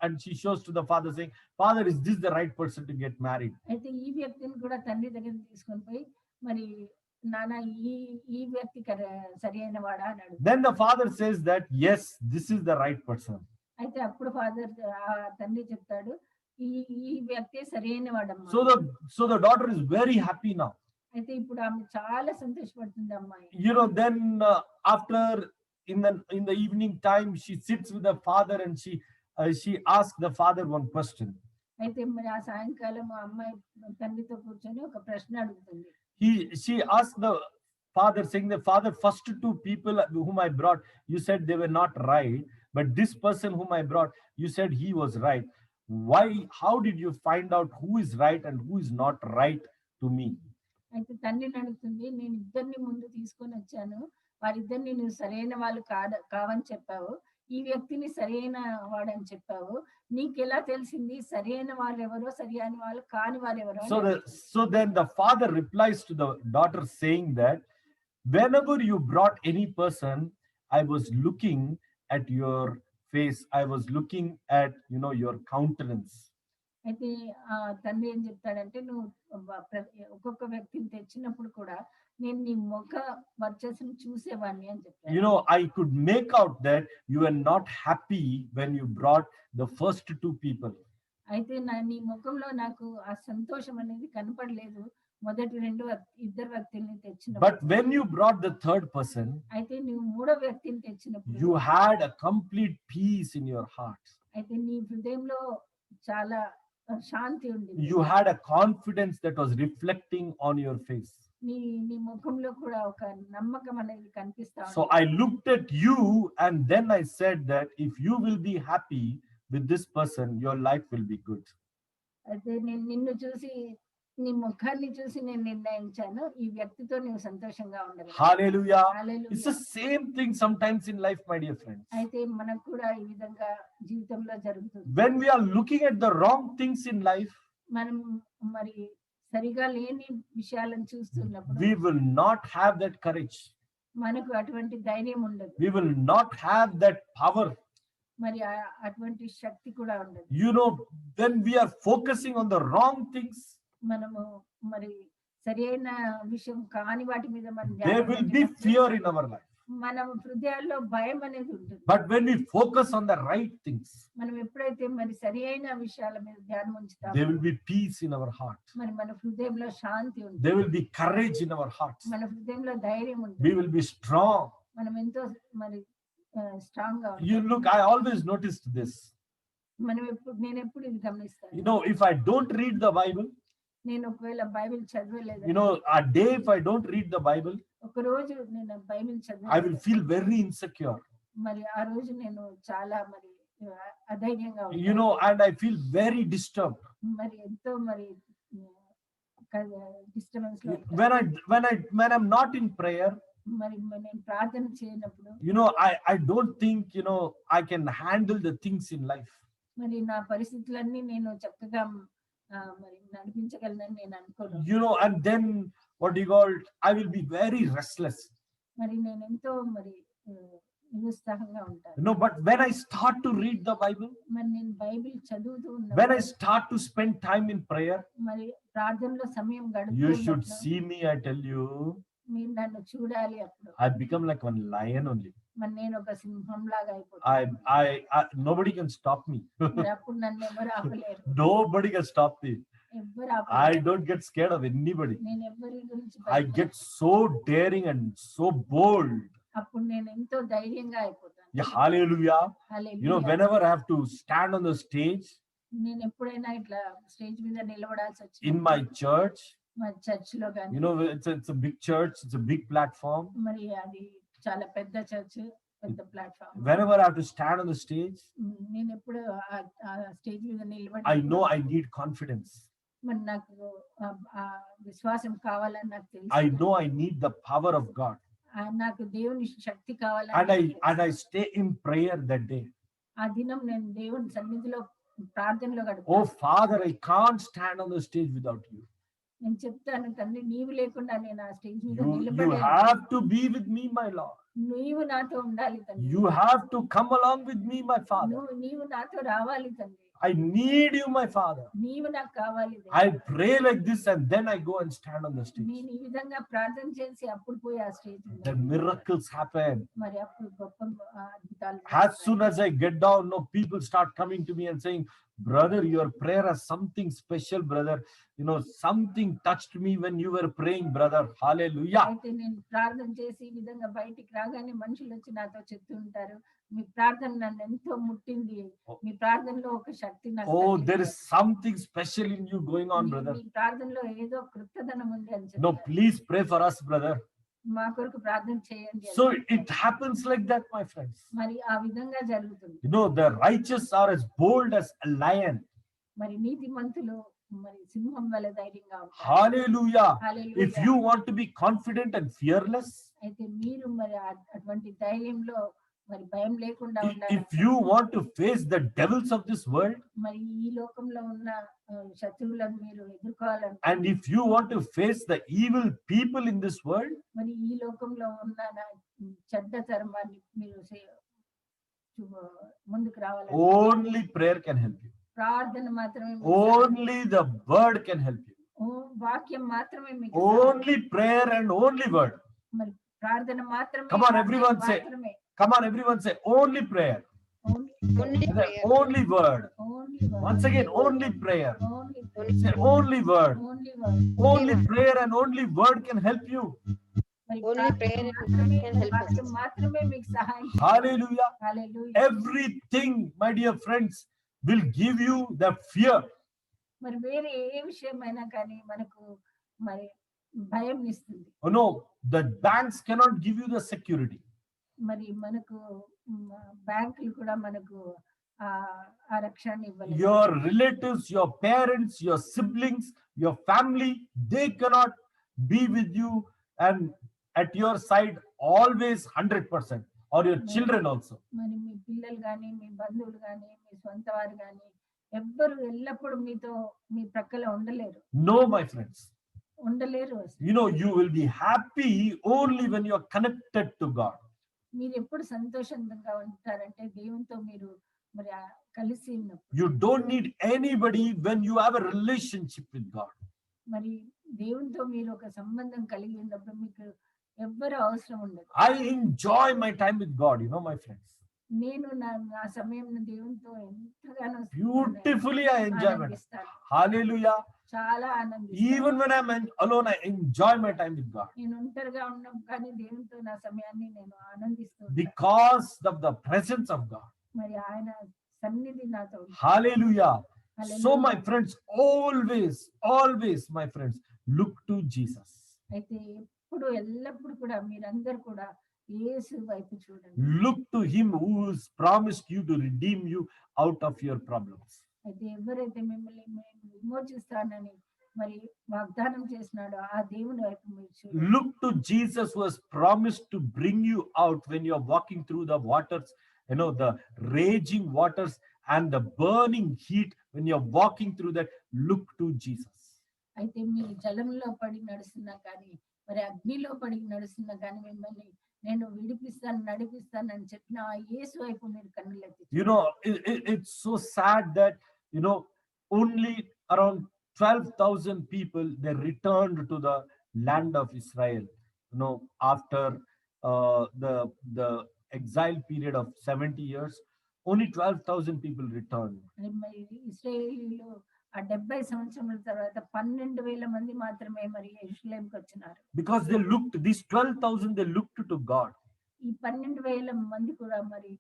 and she shows to the father saying, father, is this the right person to get married? అయితే ఈ వ్యక్తిని కూడా తండ్రి దగ్గర తీసుకొని పోయి, మరి నాన్న ఈ వ్యక్తి సరి అయిన వాడా అని అడుగు. Then the father says that yes, this is the right person. అయితే అప్పుడు ఫాదర్ తండ్రి చెప్తాడు, ఈ వ్యక్తి సరి అయిన వాడమ్మా. So the daughter is very happy now. అయితే ఇప్పుడు ఆమె చాలా సంతోషపడుతుంది అమ్మాయి. You know, then after in the evening time she sits with the father and she asks the father one question. అయితే మరి ఆ సాయంకాలం ఆ అమ్మాయి తండ్రితో కూర్చొని ఒక ప్రశ్న అడుగుతుంది. She asked the father, saying, the father, first two people whom I brought, you said they were not right, but this person whom I brought, you said he was right. How did you find out who is right and who is not right to me? అయితే తండ్రిని అడుగుతుంది, నేను ఇద్దరిని ముందు తీసుకొని వచ్చాను, వారిద్దరిని నువ్వు సరైన వాళ్ళు కావని చెప్పావు, ఈ వ్యక్తిని సరైన వాడని చెప్పావు, నీకెలా తెలిసింది సరైన వాళ్ళు ఎవరో సరైన వాళ్ళు కాని వారు ఎవరో? So then the father replies to the daughter saying that whenever you brought any person, I was looking at your face, I was looking at your countenance. అయితే ఆ తండ్రి ఏం చెప్తాడంటే, నువ్వు ఒక్కొక్క వ్యక్తిని తెచ్చినప్పుడు కూడా నేను నీ ముఖ వర్చస్సును చూసేవాడిని అని చెప్తాను. I could make out that you were not happy when you brought the first two people. అయితే నీ ముఖంలో నాకు ఆ సంతోషం అనేది కనపడలేదు మొదటి ఇద్దరు వ్యక్తుల్ని తెచ్చినప్పుడు. But when you brought the third person, అయితే నువ్వు మూడో వ్యక్తిని తెచ్చినప్పుడు you had a complete peace in your heart. అయితే నీ హృదయంలో చాలా శాంతి ఉంది. You had a confidence that was reflecting on your face. నీ ముఖంలో కూడా ఒక నమ్మకం అనేది కనిపిస్తా ఉంది. So I looked at you and then I said that if you will be happy with this person, your life will be good. అయితే నేను నిన్ను చూసి, నీ ముఖాన్ని చూసి నేను నిర్ణయించాను, ఈ వ్యక్తితో నువ్వు సంతోషంగా ఉండాలి. Hallelujah. Hallelujah. It's the same thing sometimes in life, my dear friends. అయితే మనకు కూడా ఈ విధంగా జీవితంలో జరుగుతుంది. When we are looking at the wrong things in life, మనం మరి సరిగా లేని విషయాలను చూస్తున్నప్పుడు we will not have that courage. మనకు అటువంటి ధైర్యం ఉండదు. We will not have that power. మరి అటువంటి శక్తి కూడా ఉండదు. When we are focusing on the wrong things, మనము మరి సరైన విషయం కాని వాటి మీద there will be fear in our life. మనం హృదయాల్లో భయం అనేది ఉంటుంది. But when we focus on the right things, మనం ఎప్పుడైతే మరి సరైన విషయాల మీద ధ్యానం ఉంచుతామో there will be peace in our heart. మరి మన హృదయంలో శాంతి ఉంటుంది. There will be courage in our hearts. మన హృదయంలో ధైర్యం ఉంటుంది. We will be strong. మనం ఎంతో మరి స్ట్రాంగ్ గా I always noticed this. నేను ఎప్పుడు ఇది గమనిస్తాను. If I don't read the Bible, నేను ఒకవేళ బైబిల్ చదవలేదు, a day if I don't read the Bible, ఒక రోజు నేను Bible I will feel very insecure. మరి ఆ రోజు నేను చాలా మరి అధైర్యంగా you ఉంటారు. know, and I feel very disturbed. మరి ఎంతో మరి డిస్టర్బెన్స్ లో ఉంటారు. When I'm not in prayer, మరి నేను ప్రార్థన చేయనప్పుడు you know, I don't think, you know, I can handle the things in life. మరి నా పరిస్థితులన్నీ నేను చక్కగా మరి నడిపించగలనని నేను అనుకోను. You know, and then what do you call, I will be very restless. మరి నేను ఎంతో మరి నిరుత్సాహంగా ఉంటాను. No, but when I start to read the Bible, మరి నేను బైబిల్ చదువుతూ when I ఉన్నాను. start to spend time in prayer, మరి ప్రార్థనలో సమయం you should గడుపుతూ see me, I tell you, మీరు నన్ను చూడాలి. అప్పుడు I become like one lion only. మరి నేను ఒక సింహం లాగా అయిపోతాను. I nobody can stop me. మరి అప్పుడు నన్ను ఎవరు ఆపలేరు. Nobody can stop me. ఎవరు I ఆపలేరు. don't get scared of anybody. నేను ఎవరి గురించి I get so daring and so bold. అప్పుడు నేను ఎంతో ధైర్యంగా అయిపోతాను. Yeah, hallelujah. Hallelujah. You know, whenever I have to stand on the stage నేను ఎప్పుడైనా ఇట్లా స్టేజ్ మీద నిలబడాల్సి in వచ్చింది my church, మా చర్చ్ లో కానీ, you know, it's a big church, it's a big platform. మరి అది చాలా పెద్ద చర్చ్, పెద్ద platform. Whenever I have to stand on the stage, నేను ఎప్పుడు ఆ స్టేజ్ మీద I నిలబడి know I need confidence. మరి నాకు ఆ విశ్వాసం కావాలని నాకు I తెలుసు. know I need the power of God. నాకు దేవుని శక్తి కావాలని And నాకు తెలుసు. I stay in prayer that day. ఆ దినం నేను దేవుని సన్నిధిలో ప్రార్థనలో Oh గడుపుతాను. Father, I can't stand on the stage without you. నేను చెప్తాను, తండ్రి నీవు లేకుండా నేను ఆ స్టేజ్ మీద You నిలబడలేను. have to be with me, my Lord. నీవు నాతో ఉండాలి తండ్రి. You have to come along with me, my Father. నీవు నాతో రావాలి తండ్రి. I need you, my Father. నీవు నాకు కావాలి తండ్రి. I pray like this and then I go and stand on the stage. నేను ఈ విధంగా ప్రార్థన చేసి అప్పుడు పోయి ఆ స్టేజ్ మీద The miracles happen. మరి అప్పుడు గొప్ప అద్భుతాలు As soon as I get down, no, people start coming to me and saying, brother, your prayer has something special, brother. You know, something touched me when you were praying, brother. Hallelujah. అయితే నేను ప్రార్థన చేసి ఈ విధంగా బయటికి రాగానే మనుషులు వచ్చి నాతో చెప్తూ ఉంటారు, మీ ప్రార్థన నన్ను ఎంతో ముట్టింది, మీ ప్రార్థనలో ఒక శక్తి నాకు Oh, తగిలింది. there is something special in you going on, brother. మీ ప్రార్థనలో ఏదో కృతజ్ఞత ఉంది అని No, చెప్పారు. please pray for us, brother. మా కొరకు ప్రార్థన చేయండి అని So చెప్పారు. it happens like that, my friends. మరి ఆ విధంగా జరుగుతుంది. You know, the righteous are as bold as a lion. మరి నీతిమంతులు మరి సింహం వలె ధైర్యంగా ఉంటారు. Hallelujah. Hallelujah. If you want to be confident and fearless, అయితే మీరు మరి అటువంటి ధైర్యంలో మరి భయం లేకుండా ఉండాలి. if you want to face the devils of this world, మరి ఈ లోకంలో ఉన్న శత్రువులను మీరు ఎదుర్కోవాలంటే, and if you want to face the evil people in this world, మరి ఈ లోకంలో ఉన్న చెడ్డ తరమాన్ని మీరు ముందుకు రావాలంటే only prayer can help you. ప్రార్థన మాత్రమే మీకు సహాయం. Only the word can help you. వాక్యం మాత్రమే మీకు సహాయం. Only prayer and only word. మరి ప్రార్థన మాత్రమే. Come on, everyone say. మాత్రమే. Come on, everyone say only prayer. Only Only And then prayer. only word. only word. Once again, only prayer. Only Say only word. only word. Only prayer and only word can help you. మరి Only ప్రార్థన prayer and మాత్రమే, can help us. వాక్యం మాత్రమే మీకు సహాయం. Hallelujah. Hallelujah. Everything, my dear friends, will give you the fear. మరి వేరే ఏ విషయమైనా కానీ మనకు మరి భయం ఇస్తుంది. Oh no, the banks cannot give you the security. మరి మనకు బ్యాంకులు కూడా మనకు ఆ రక్షణ ఇవ్వలేదు. Your relatives, your parents, your siblings, your family, they cannot be with you and at your side always 100%, or your children also. మరి మీ పిల్లలు కానీ, మీ బంధువులు కానీ, మీ సొంత వారు కానీ ఎవ్వరు ఎల్లప్పుడూ మీతో మీ ప్రక్కలో ఉండలేరు. No, my friends. ఉండలేరు అసలు. You know, you will be happy only when you are connected to God. మీరు ఎప్పుడు సంతోషంగా ఉంటారంటే దేవునితో మీరు మరి కలిసి ఉన్నప్పుడు. You don't need anybody when you have a relationship with God. మరి దేవునితో మీరు ఒక సంబంధం కలిగి ఉన్నప్పుడు మీకు ఎవ్వరు అవసరం ఉండదు. I enjoy my time with God, you know, my friends. నేను నా సమయం దేవునితో ఎంతగానో Beautifully I enjoy my time. ఆనందిస్తాను. Hallelujah. చాలా ఆనందిస్తాను. Even when I'm alone, I enjoy my time with God. నేను ఒంటరిగా ఉన్నాం కానీ దేవునితో నా సమయాన్ని నేను ఆనందిస్తాను. Because of the presence of God. మరి ఆయన సన్నిధి నాతో ఉంది. Hallelujah. So hallelujah. my friends, always my friends, look to Jesus. అయితే ఎప్పుడు ఎల్లప్పుడు కూడా మీరందరూ కూడా యేసు వైపు చూడండి. Look to him who has promised you to redeem you out of your problems. అయితే ఎవరైతే మిమ్మల్ని విమోచిస్తానని మరి వాగ్దానం చేసినాడో ఆ దేవుని వైపు మీరు చూడండి. Look to Jesus who has promised to bring you out when you are walking through the waters, the raging waters and the burning heat. When you are walking through that, look to Jesus. అయితే మీరు జలంలో పడి నడుస్తున్నా కానీ మరి అగ్నిలో పడి నడుస్తున్నా కానీ మిమ్మల్ని నేను విడిపిస్తాను నడిపిస్తాను అని చెప్పిన ఆ యేసు వైపు మీరు కన్నులెత్తి It's so sad that only around 12,000 people, they returned to the land of Israel after the exile period of 70 years. Only 12,000 people returned. మరి ఇశ్రాయేలీయులు ఆ 70 సంవత్సరాల తర్వాత 12,000 మంది మాత్రమే మరి యెరూషలేముకి వచ్చినారు. Because these 12,000 they looked to God. ఈ 12,000 మంది కూడా మరి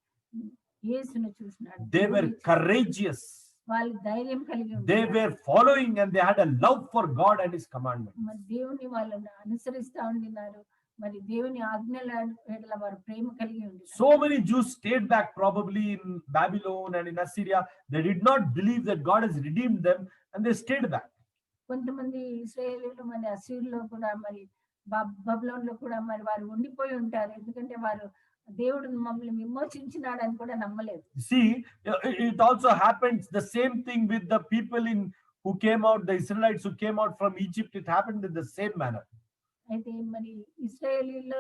యేసును చూసినారు. They were courageous. వాళ్ళు ధైర్యం కలిగి They ఉన్నారు. were following and they had a love for God and his commandments. మరి దేవుని వాళ్ళని అనుసరిస్తా ఉండినారు. మరి దేవుని ఆజ్ఞల ఎడల వారు ప్రేమ కలిగి ఉన్నారు. So many Jews stayed back probably in Babylon and in Assyria. They did not believe that God has redeemed them and they stayed back. కొంతమంది ఇశ్రాయేలీయులు మరి అస్సీరులో కూడా మరి బబులోన్ లో కూడా మరి వారు ఉండిపోయి ఉంటారు. ఎందుకంటే వారు దేవుడు మమ్మల్ని విమోచించినాడని కూడా నమ్మలేదు. See, it also happens the same thing with the people who came out, the Israelites who came out from Egypt. It happened in the same manner. అయితే మరి ఇశ్రాయేలీయులు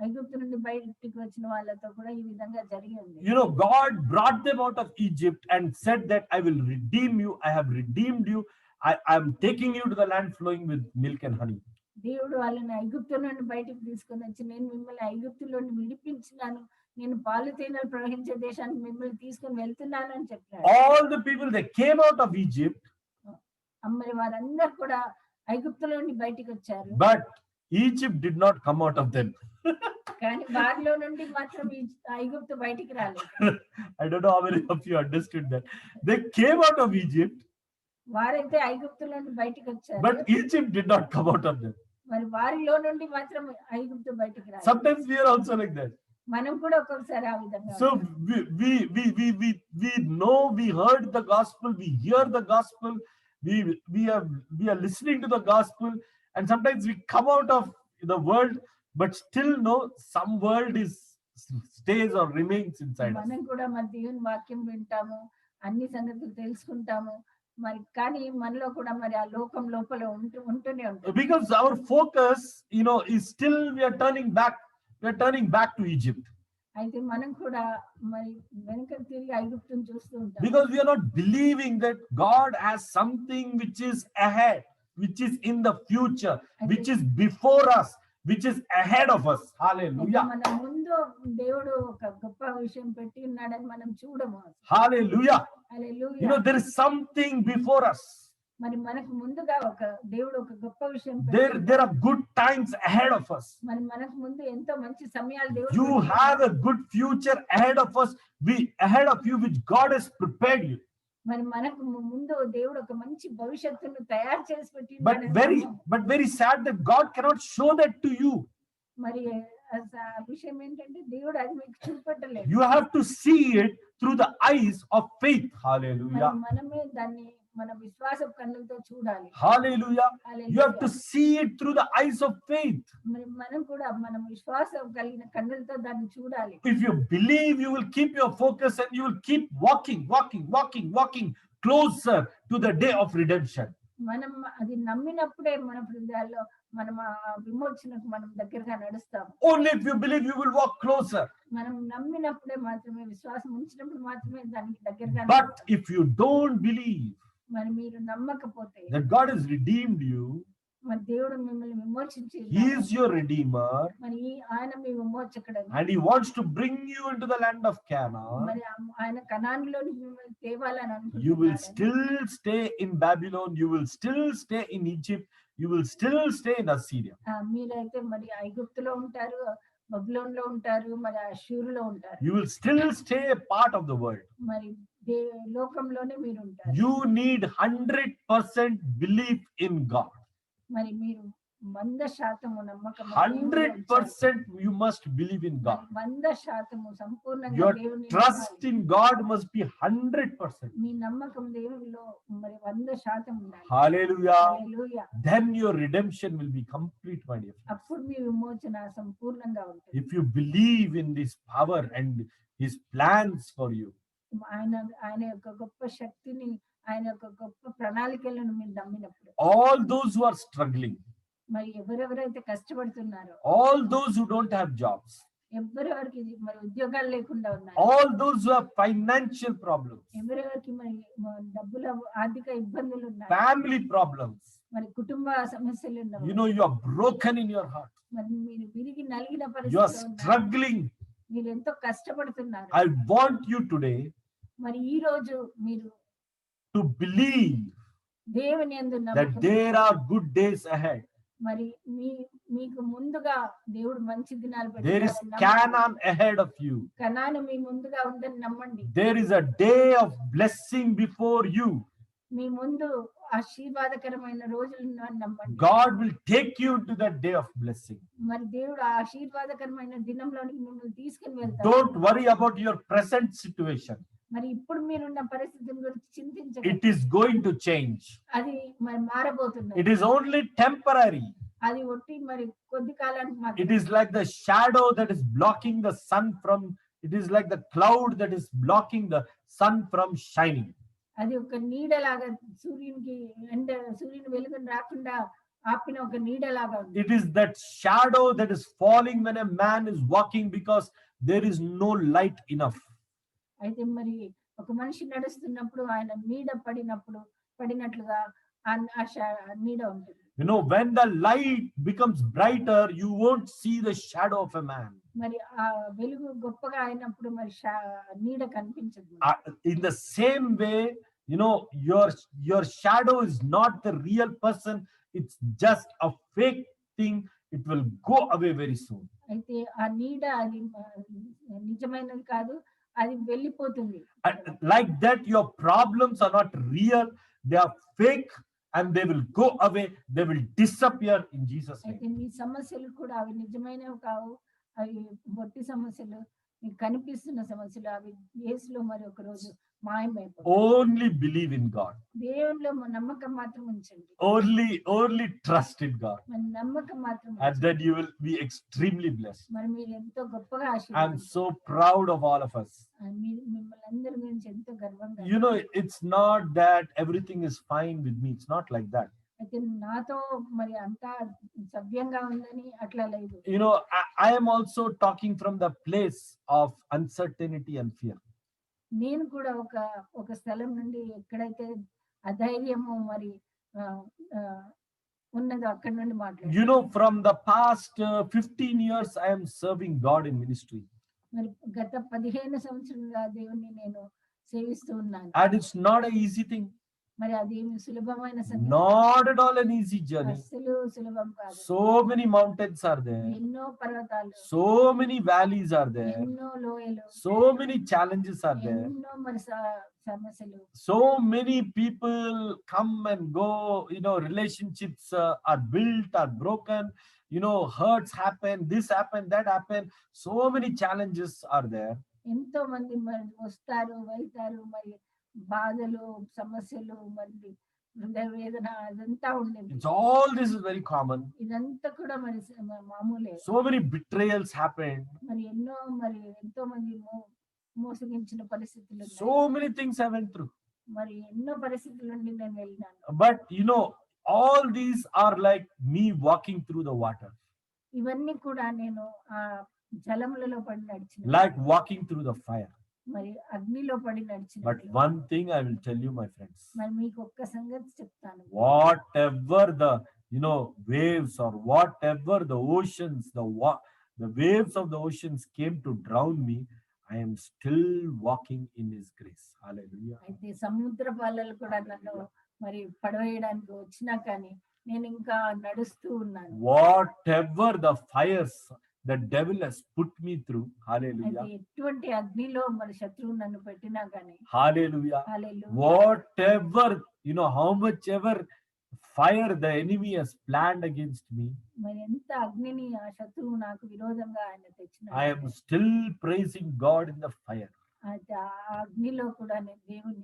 ఐగుప్తు నుండి బయటికి వచ్చిన వాళ్ళతో కూడా ఈ విధంగా జరిగి ఉంది. God brought them out of Egypt and said that I will redeem you. I have redeemed you. I am taking you to the land flowing with milk and honey. దేవుడు వాళ్ళని ఐగుప్తు నుండి బయటికి తీసుకొని వచ్చి నేను మిమ్మల్ని ఐగుప్తులో విడిపించినాను, నేను పాలు తేనెలు ప్రవహించే దేశానికి మిమ్మల్ని తీసుకొని వెళ్తున్నాను అని చెప్పారు. All the people they came out of Egypt, మరి వారందరూ కూడా ఐగుప్తులో నుండి బయటికి వచ్చారు. but Egypt did not come out of them. కానీ వారిలో నుండి మాత్రం ఐగుప్తు బయటికి రాలేదు. I don't know how many of you understood that. They came out of Egypt, వారైతే ఐగుప్తులో నుండి బయటికి వచ్చారు. but Egypt did not come out of them. మరి వారిలో నుండి మాత్రం ఐగుప్తు బయటికి రాలేదు. Sometimes we are also like that. మనం కూడా ఒక్కొక్కసారి ఆ విధంగా. So we know, we heard the gospel, we hear the gospel, we are listening to the gospel, and sometimes we come out of the world, but still no, some world stays or remains inside us. మనం కూడా మన దేవుని వాక్యం వింటాము, అన్ని సంగతులు తెలుసుకుంటాము, మరి కానీ మనలో కూడా మరి ఆ లోకం లోపల ఉంటూనే ఉంటాం. Because our focus is still we are turning back to Egypt. అయితే మనం కూడా మరి వెనక తిరిగి ఐగుప్తుని చూస్తూ ఉంటాం. Because we are not believing that God has something which is ahead, which is in the future, which is before us, which is ahead of us. Hallelujah. మన ముందు దేవుడు ఒక గొప్ప విషయం పెట్టి ఉన్నాడని మనం చూడము. Hallelujah. Hallelujah. There is something before us. మరి మనకు ముందుగా ఒక దేవుడు ఒక గొప్ప విషయం There are good times ahead of us. మరి మనకు ముందు ఎంతో మంచి సమయాలు దేవుడు You have a good future ahead of us, ahead of you, which God has prepared you. మరి మనకు ముందు దేవుడు ఒక మంచి భవిష్యత్తును తయారు చేసి పెట్టి But very sad that God cannot show that to you. మరి ఆ విషయం ఏంటంటే దేవుడు అది మీకు చూపెట్టలేదు. You have to see it through the eyes of faith. Hallelujah. మనమే దాన్ని మన విశ్వాస కన్నులతో చూడాలి. Hallelujah. You have to see it through the eyes of faith. మరి మనం కూడా మనం విశ్వాసం కలిగిన కన్నులతో దాన్ని చూడాలి. If you believe, you will keep your focus and you will keep walking closer to the day of redemption. మనం అది నమ్మినప్పుడే మన హృదయాల్లో మనం ఆ విమోచనకు మనం దగ్గరగా నడుస్తాం. Only if you believe, you will walk closer. మనం నమ్మినప్పుడే మాత్రమే, విశ్వాసం ఉంచినప్పుడు మాత్రమే దానికి దగ్గరగా. But if you don't believe మరి మీరు నమ్మకపోతే that God has redeemed you, మరి దేవుడు మిమ్మల్ని విమోచించి He is your redeemer, మరి ఆయన మీ విమోచకుడు and He wants to bring you into the land of Canaan. మరి ఆయన కనానులోని మిమ్మల్ని తేవాలని You will అనుకుంటున్నాడు. still stay in Babylon, you will still stay in Egypt, you will still stay in Assyria. మీరైతే మరి ఐగుప్తులో ఉంటారు, బబులోన్ లో ఉంటారు, మరి అష్షూరులో ఉంటారు. You will still stay a part of the world. మరి లోకంలోనే మీరు ఉంటారు. You need 100% belief in God. మరి మీరు 100% నమ్మకం 100% you must believe in God. 100% సంపూర్ణంగా Your దేవుని trust in God must be 100%. మీ నమ్మకం దేవునిలో మరి 100% ఉండాలి. Hallelujah. Hallelujah. Then your redemption will be complete, my dear friends. అప్పుడు మీ విమోచన సంపూర్ణంగా ఉంటుంది. If you believe in this power and his plans for you, ఆయన యొక్క గొప్ప శక్తిని, ఆయన యొక్క గొప్ప ప్రణాళికలను మీరు నమ్మినప్పుడు, all those who are struggling, మరి ఎవరెవరైతే కష్టపడుతున్నారో, all those who don't have jobs, ఎవరెవరికి మరి ఉద్యోగాలు లేకుండా ఉన్నారు, all those who have financial problems, ఎవరెవరికి మరి డబ్బుల ఆర్థిక ఇబ్బందులు ఉన్నాయి, family problems, మరి కుటుంబ సమస్యలు ఉన్నాయి, you know, you are broken in your heart, మరి మీరు విరిగి నలిగిన you are పరిస్థితిలో ఉన్నారు, struggling. మీరు ఎంతో కష్టపడుతున్నారు. I want you today మరి ఈ రోజు మీరు to believe దేవుని యందు that నమ్మకం, there are good days ahead. మరి మీకు ముందుగా దేవుడు మంచి దినాలు There is పెట్టారని నమ్మండి. Canaan ahead of you. కనాను మీ ముందుగా ఉందని నమ్మండి. There is a day of blessing before you. మీ ముందు ఆశీర్వాదకరమైన రోజులు ఉన్నాయని నమ్మండి. God will take you to that day of blessing. మరి దేవుడు ఆ ఆశీర్వాదకరమైన దినంలోనికి మిమ్మల్ని తీసుకుని వెళ్తాడు. Don't worry about your present situation. మరి ఇప్పుడు మీరున్న పరిస్థితిని గురించి చింతించకండి. It is going to change. అది మరి మారబోతున్నది. It is only temporary. అది ఒట్టి మరి కొద్ది కాలానికి It మాత్రమే. is like the shadow that is blocking the sun from, it is like the cloud that is blocking the sun from shining. అది ఒక నీడలాగా సూర్యుని వెలుగుని రాకుండా ఆపిన ఒక నీడలాగా ఉంది. It is that shadow that is falling when a man is walking because there is no light enough. అయితే మరి ఒక మనిషి నడుస్తున్నప్పుడు ఆయన నీడ పడినట్లుగా ఆ నీడ ఉంటుంది. You know, when the light becomes brighter, you won't see the shadow of a man. మరి ఆ వెలుగు గొప్పగా అయినప్పుడు మరి నీడ కనిపించదు. In the same way, you know, your shadow is not the real person. It's just a fake thing. It will go away very soon. అయితే ఆ నీడ అది నిజమైనది కాదు, అది వెళ్ళిపోతుంది. Like that, your problems are not real. They are fake and they will go away. They will disappear in Jesus' అయితే name. మీ సమస్యలు కూడా అవి నిజమైనవి కావు, అవి బొట్టి సమస్యలు, మీకు కనిపిస్తున్న సమస్యలు, అవి యేసులో మరి ఒక రోజు మాయమైపోతాయి. Only believe in God. దేవునిలో నమ్మకం మాత్రం ఉంచండి. Only trust in God. మరి నమ్మకం మాత్రం And ఉంచండి. then you will be extremely blessed. మరి మీరు ఎంతో గొప్పగా I'm ఆశీర్వదించండి. so proud of all of us. మిమ్మల్ని అందరి గురించి ఎంతో గర్వంగా. You know, it's not that everything is fine with me. It's not like that. అయితే నాతో మరి అంతా సవ్యంగా ఉందని అట్లా లేదు. You know, I am also talking from the place of uncertainty and fear. నేను కూడా ఒక స్థలం నుండి ఎక్కడైతే అధైర్యము మరి ఉన్నదో అక్కడి నుండి మాట్లాడు. You know, from the past 15 years, I am serving God in ministry. మరి గత 15 సంవత్సరాలుగా దేవుణ్ణి నేను సేవిస్తూ ఉన్నాను. And it's not an easy thing. మరి అది సులభమైన సంగతి Not at all an easy journey. అస్సలు సులభం కాదు. So many mountains are there. ఎన్నో పర్వతాలు, So many valleys are there. ఎన్నో లోయలు, So many challenges are there. ఎన్నో మరి సమస్యలు, So many people come and go. You know, relationships are built, are broken. You know, hurts happen, this happen, that happen. So many challenges are there. ఎంతో మంది మరి వస్తారు వెళ్తారు, మరి బాధలు సమస్యలు మరి హృదయ వేదన అదంతా ఉండేది. It's all this is very common. ఇదంతా కూడా మరి మామూలే. So many betrayals happened. మరి ఎంతో మంది మోసగించిన పరిస్థితులు ఉన్నాయి. So many things I went through. మరి ఎన్నో పరిస్థితుల నుండి నేను వెళ్ళినాను. But you know, all these are like me walking through the water, ఇవన్నీ కూడా నేను ఆ జలములలో పడి నడిచిన, like walking through the fire. మరి అగ్నిలో పడి నడిచిన. But one thing I will tell you, my friends, మరి మీకు ఒక్క సంగతి చెప్తాను. whatever the, you know, waves or whatever the oceans, the waves of the oceans came to drown me, I am still walking in his grace. Hallelujah. అయితే సముద్ర పాలలు కూడా నన్ను మరి పడవేయడానికి వచ్చినా కానీ నేను ఇంకా నడుస్తూ ఉన్నాను. Whatever the fires the devil has put me through, hallelujah, అయితే ఎటువంటి అగ్నిలో మరి శత్రువు నన్ను పెట్టినా కానీ hallelujah, hallelujah. whatever, you know, how much ever fire the enemy has planned against me, మరి ఎంత అగ్నిని ఆ శత్రువు నాకు విరోధంగా ఆయన తెచ్చిన I am still praising God in the fire. అయితే ఆ అగ్నిలో కూడా నేను దేవుని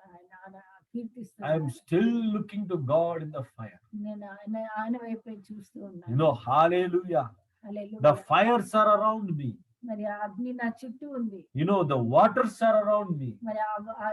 మరి ఆయన I am కీర్తిస్తున్నాను. still looking to God in the fire. నేను ఆయన వైపే చూస్తూ You ఉన్నాను. know, hallelujah. Hallelujah. The fires are around me. మరి ఆ అగ్ని నా చుట్టూ ఉంది. You know, the waters are around me. మరి ఆ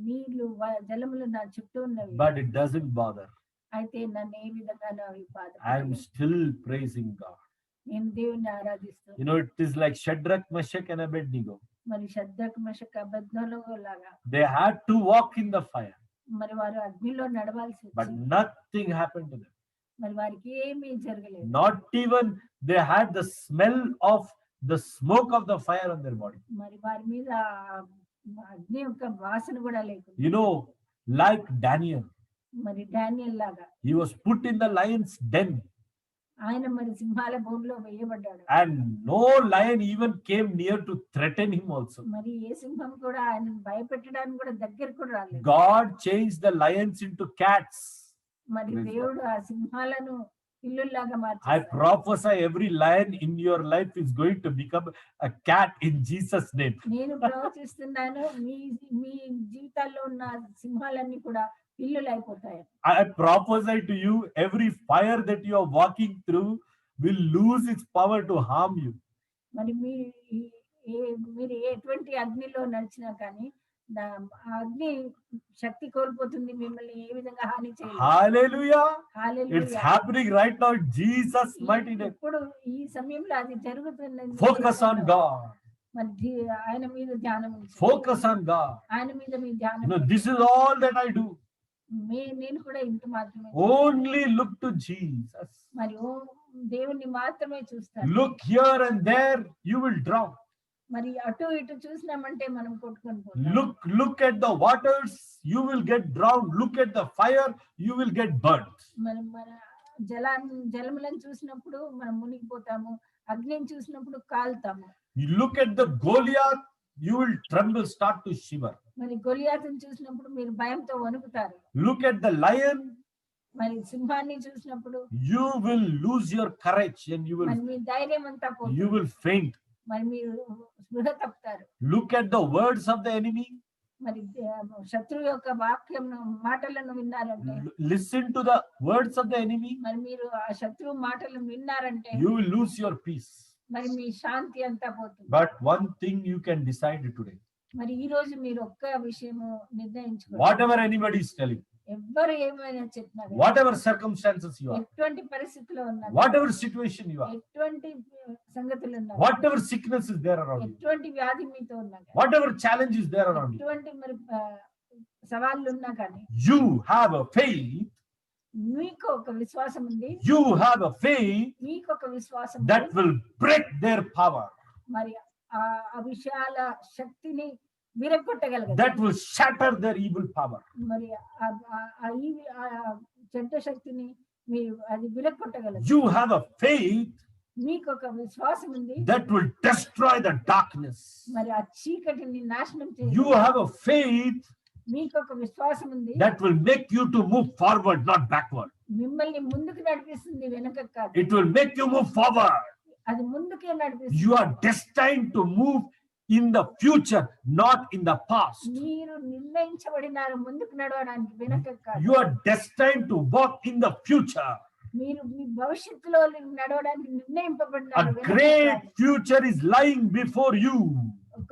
నీళ్లు జలములు నా చుట్టూ ఉన్నవి. But it doesn't bother. అయితే నన్ను ఏ విధంగానూ అవి I am బాధపడలేదు. still praising God. నేను దేవుణ్ణి ఆరాధిస్తాను. You know, it is like Shadrach, Meshach, and Abednego. మరి షద్రకు మెషక్ అబద్ధంలో లాగా They had to walk in the fire, మరి వారు అగ్నిలో నడవాల్సి but వచ్చింది. nothing happened to them. మరి వారికి ఏమీ జరగలేదు. Not even they had the smell of the smoke of the fire on their body. మరి వారి మీద ఆ అగ్ని యొక్క వాసన కూడా లేకుండా You know, like Daniel, మరి డానియల్ లాగా he was put in the lion's den, ఆయన మరి సింహాల బోన్లో వేయబడ్డాడు. and no lion even came near to threaten him also. మరి ఏ సింహం కూడా ఆయన భయపెట్టడానికి కూడా దగ్గర కూడా రాలేదు. God changed the lions into cats. మరి Praise దేవుడు ఆ సింహాలను పిల్లుల్లాగా I మార్చాడు. prophesy every lion in your life is going to become a cat in Jesus' name. నేను ప్రవచిస్తున్నాను, మీ మీ జీవితాల్లో ఉన్న సింహాలన్నీ కూడా పిల్లులు అయిపోతాయి. I prophesy to you, every fire that you are walking through will lose its power to harm you. మరి మీరు ఎటువంటి అగ్నిలో నడిచినా కానీ ఆ అగ్ని శక్తి కోల్పోతుంది, మిమ్మల్ని ఏ విధంగా హాని చేయలేదు. Hallelujah. Hallelujah. It's happening right now in Jesus' mighty name. ఇప్పుడు ఈ సమయంలో అది జరుగుతున్నది. Focus on God. మరి ఆయన మీద ధ్యానం ఉంచండి. Focus on God. ఆయన మీద మీ ధ్యానం. This is all that I do. నేను కూడా ఇంత మాత్రమే. Only look to Jesus. మరి దేవుణ్ణి మాత్రమే చూస్తాను. Look here and there, you will drown. మరి అటు ఇటు చూసినామంటే మనం కొట్టుకొని పోతాం. Look at the waters, you will get drowned. Look at the fire, you will get burnt. మన జలములను చూసినప్పుడు మనం మునిగిపోతాము, అగ్నిని చూసినప్పుడు కాలుతాము. You look at the Goliath, you will tremble, start to shiver. మరి గొలియాతుని చూసినప్పుడు మీరు భయంతో వణుకుతారు. Look at the lion, మరి సింహాన్ని చూసినప్పుడు you will lose your courage and you మరి మీ ధైర్యం అంతా పోతుంది. will faint. మరి మీరు స్పృహ తప్పుతారు. Look at the words of the enemy. మరి శత్రువు యొక్క వాక్యం మాటలను విన్నారంటే, Listen to the words of the enemy, మరి మీరు ఆ శత్రువు మాటలను విన్నారంటే you will lose your peace. మరి మీ శాంతి అంతా పోతుంది. But one thing you can decide today. మరి ఈ రోజు మీరు ఒక్క విషయము నిర్ణయించుకోండి. Whatever anybody is telling, ఎవ్వరు ఏమైనా చెప్పినా కానీ, whatever circumstances you are, ఎటువంటి పరిస్థితిలో ఉన్నా కానీ, whatever situation you are, ఎటువంటి సంగతులు ఉన్నా కానీ, whatever sickness is there around you, ఎటువంటి వ్యాధి మీతో ఉన్నా కానీ, whatever challenge is there around you, ఎటువంటి మరి సవాళ్ళు ఉన్నా కానీ, you have a faith, మీకు ఒక విశ్వాసం ఉంది. you have a faith మీకు ఒక విశ్వాసం that ఉంది. will break their power, మరి ఆ విషయాల శక్తిని విరగొట్టగలగదు. that will shatter their evil power. మరి ఆ చెడ్డ శక్తిని మీరు అది విరగొట్టగలదు. You have a faith మీకు ఒక విశ్వాసం ఉంది. that will destroy the darkness. మరి ఆ చీకటిని నాశనం You చేయాలి. have a faith మీకు ఒక విశ్వాసం ఉంది. that will make you to move forward, not backward. మిమ్మల్ని ముందుకు నడిపిస్తుంది, వెనక కాదు. It will make you move forward. అది ముందుకే నడిపిస్తుంది. You are destined to move in the future, not in the past. మీరు నిర్ణయించబడినారు ముందుకు నడవడానికి, వెనక కాదు. You are destined to walk in the future. మీరు మీ భవిష్యత్తులో నడవడానికి నిర్ణయింపబడినారు, A వెనక great కాదు. future is lying before you.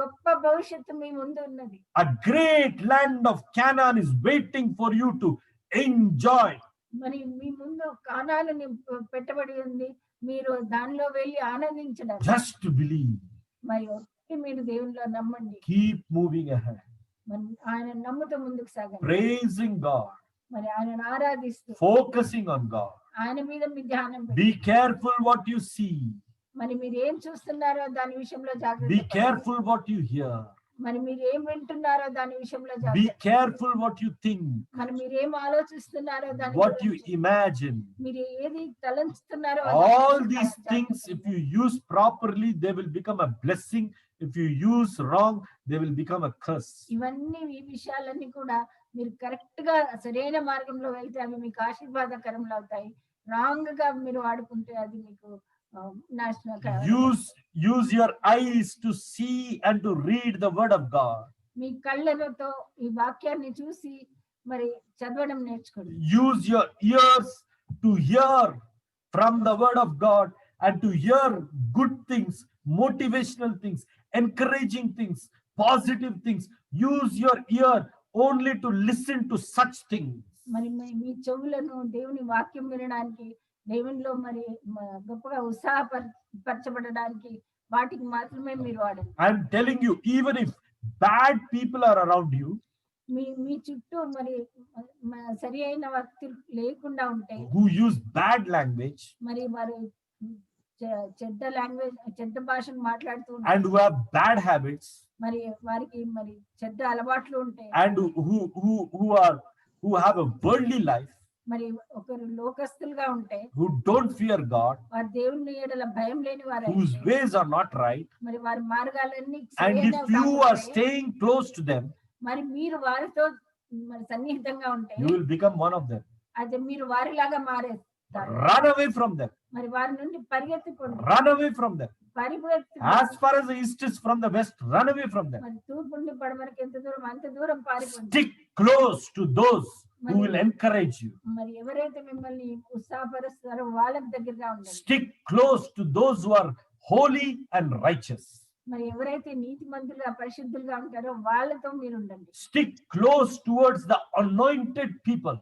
గొప్ప భవిష్యత్తు మీ ముందు ఉన్నది. A great land of Canaan is waiting for you to enjoy. మరి మీ ముందు కానాలని పెట్టబడి ఉంది, మీరు దానిలో వెళ్ళి ఆనందించడానికి. Just to believe. మరి ఒట్టి మీరు దేవునిలో నమ్మండి. Keep moving ahead. మరి ఆయన నమ్ముతూ ముందుకు సాగండి. Praising God. మరి ఆయనను ఆరాధిస్తూ Focusing on God. ఆయన మీద మీ ధ్యానం పెట్టండి. Be careful what you see. మరి మీరు ఏం చూస్తున్నారో దాని విషయంలో జాగ్రత్త Be పడండి. careful what you hear. మరి మీరు ఏం వింటున్నారో దాని విషయంలో Be జాగ్రత్త. careful what you think. మరి మీరు ఏం ఆలోచిస్తున్నారో దాని What you గురించి, imagine. మీరు ఏది తలంచుతున్నారో All దాని these గురించి things, జాగ్రత్త if you use properly, they will become a blessing. If you use wrong, they will become a curse. ఇవన్నీ ఈ విషయాలన్నీ కూడా మీరు కరెక్ట్ గా సరైన మార్గంలో వెళ్తే అవి మీకు ఆశీర్వాదకరములు అవుతాయి. రాంగ్ గా మీరు వాడుకుంటే అది మీకు నాశనకరం. Use your eyes to see and to read the word of God. మీ కళ్ళతో ఈ వాక్యాన్ని చూసి మరి చదవడం నేర్చుకోండి. Use your ears to hear from the word of God and to hear good things, motivational things, encouraging things, positive things. Use your ear only to listen to such things. మరి మీ చెవులను దేవుని వాక్యం వినడానికి, దేవునిలో మరి గొప్పగా ఉత్సాహపరచబడడానికి వాటికి మాత్రమే మీరు వాడండి. I'm telling you, even if bad people are around you, మీ చుట్టూ మరి సరి అయిన వ్యక్తులు లేకుండా ఉంటే, who use bad language మరి వారు చెడ్డ లాంగ్వేజ్, చెడ్డ భాషను మాట్లాడుతూ and ఉంటారు, who have bad habits మరి వారికి మరి చెడ్డ అలవాట్లు ఉంటాయి, and who have a worldly life, మరి ఒకరు లోకస్తులుగా ఉంటే, who don't fear God, వారు దేవుని ఎడల భయం లేని వారు whose అయితే, ways are not right, మరి వారి మార్గాలన్నీ and if సరైనవి you are కాకపోతే, staying close to them, మరి మీరు వారితో మరి సన్నిహితంగా ఉంటే, you will become one of them. అదే మీరు వారిలాగా మారేస్తారు. Run away from them. మరి వారి నుండి పరిగెత్తిపోండి. Run away from them. పరిగెత్తి As far as the east is from the west, run away from them. మరి తూర్పు నుండి పడమరకి ఎంత దూరం అంత దూరం పారిపోండి. Stick close to those who will encourage you. మరి ఎవరైతే మిమ్మల్ని ఉత్సాహపరుస్తారో వాళ్ళకి దగ్గరగా ఉండండి. Stick close to those who are holy and righteous. మరి ఎవరైతే నీతిమంతులుగా పరిశుద్ధులుగా ఉంటారో వాళ్ళతో మీరు ఉండండి. Stick close towards the anointed people.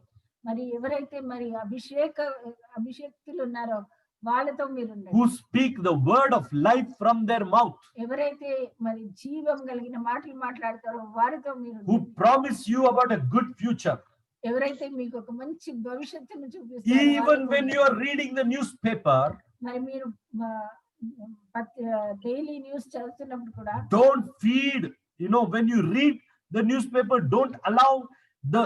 మరి ఎవరైతే మరి అభిషేక్తులు ఉన్నారో వాళ్ళతో మీరు ఉండండి. Who speak the word of life from their mouth. ఎవరైతే మరి జీవం కలిగిన మాటలు మాట్లాడతారో వారితో మీరు Who ఉండండి. promise you about a good future. ఎవరైతే మీకు ఒక మంచి భవిష్యత్తును చూపిస్తారో Even వాళ్ళతో when you are reading the newspaper, మరి మీరు డైలీ న్యూస్ చదువుతున్నప్పుడు కూడా don't feed, when you read the newspaper, don't allow the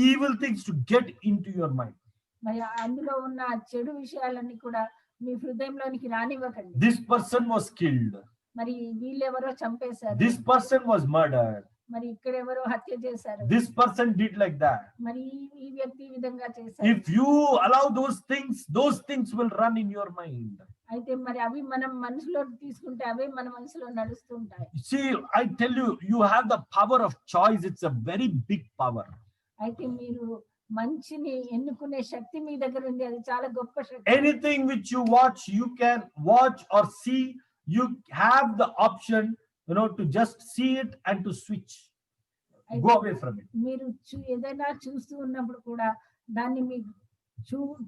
evil things to get into your mind. మరి అందులో ఉన్న చెడు విషయాలన్నీ కూడా మీ హృదయంలోనికి రానివ్వకండి. This person was killed. మరి వీళ్ళెవరో చంపేశారు, This person was murdered. మరి ఇక్కడ ఎవరో హత్య చేశారు, This person did like that. మరి ఈ వ్యక్తి ఈ విధంగా చేశారు. If you allow those things will run in your mind. అయితే మరి అవి మనం మనసులో తీసుకుంటే అవే మన మనసులో నడుస్తూ ఉంటాయి. See, I tell you, you have the power of choice. It's a very big power. అయితే మీరు మంచిని ఎన్నుకునే శక్తి మీ దగ్గర ఉంది, అది చాలా గొప్ప శక్తి. Anything which you watch, you can watch or see. You have the option, to just see it and to switch. Go away from it. మీరు ఏదైనా చూస్తూ ఉన్నప్పుడు కూడా దాన్ని మీకు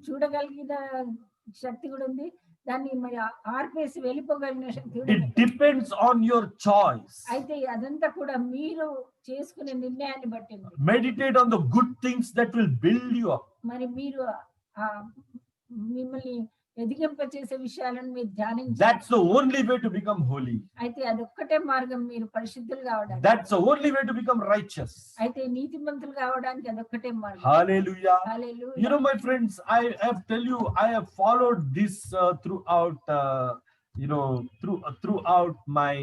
చూడగలిగిన శక్తి కూడా ఉంది, దాన్ని మరి ఆర్పేసి వెళ్ళిపోగలిగిన శక్తి కూడా It ఉంది. depends on your choice. అయితే అదంతా కూడా మీరు చేసుకునే నిర్ణయాన్ని బట్టి ఉంది. Meditate on the good things that will build you up. మరి మీరు మిమ్మల్ని ఎదిగింపచేసే విషయాలను మీరు ధ్యానించాలి. That's the only way to become holy. అయితే అదొక్కటే మార్గం మీరు పరిశుద్ధులు కావడానికి. That's the only way to become righteous. అయితే నీతిమంతులు కావడానికి అదొక్కటే మార్గం. Hallelujah. Hallelujah. My friends, I have followed this throughout my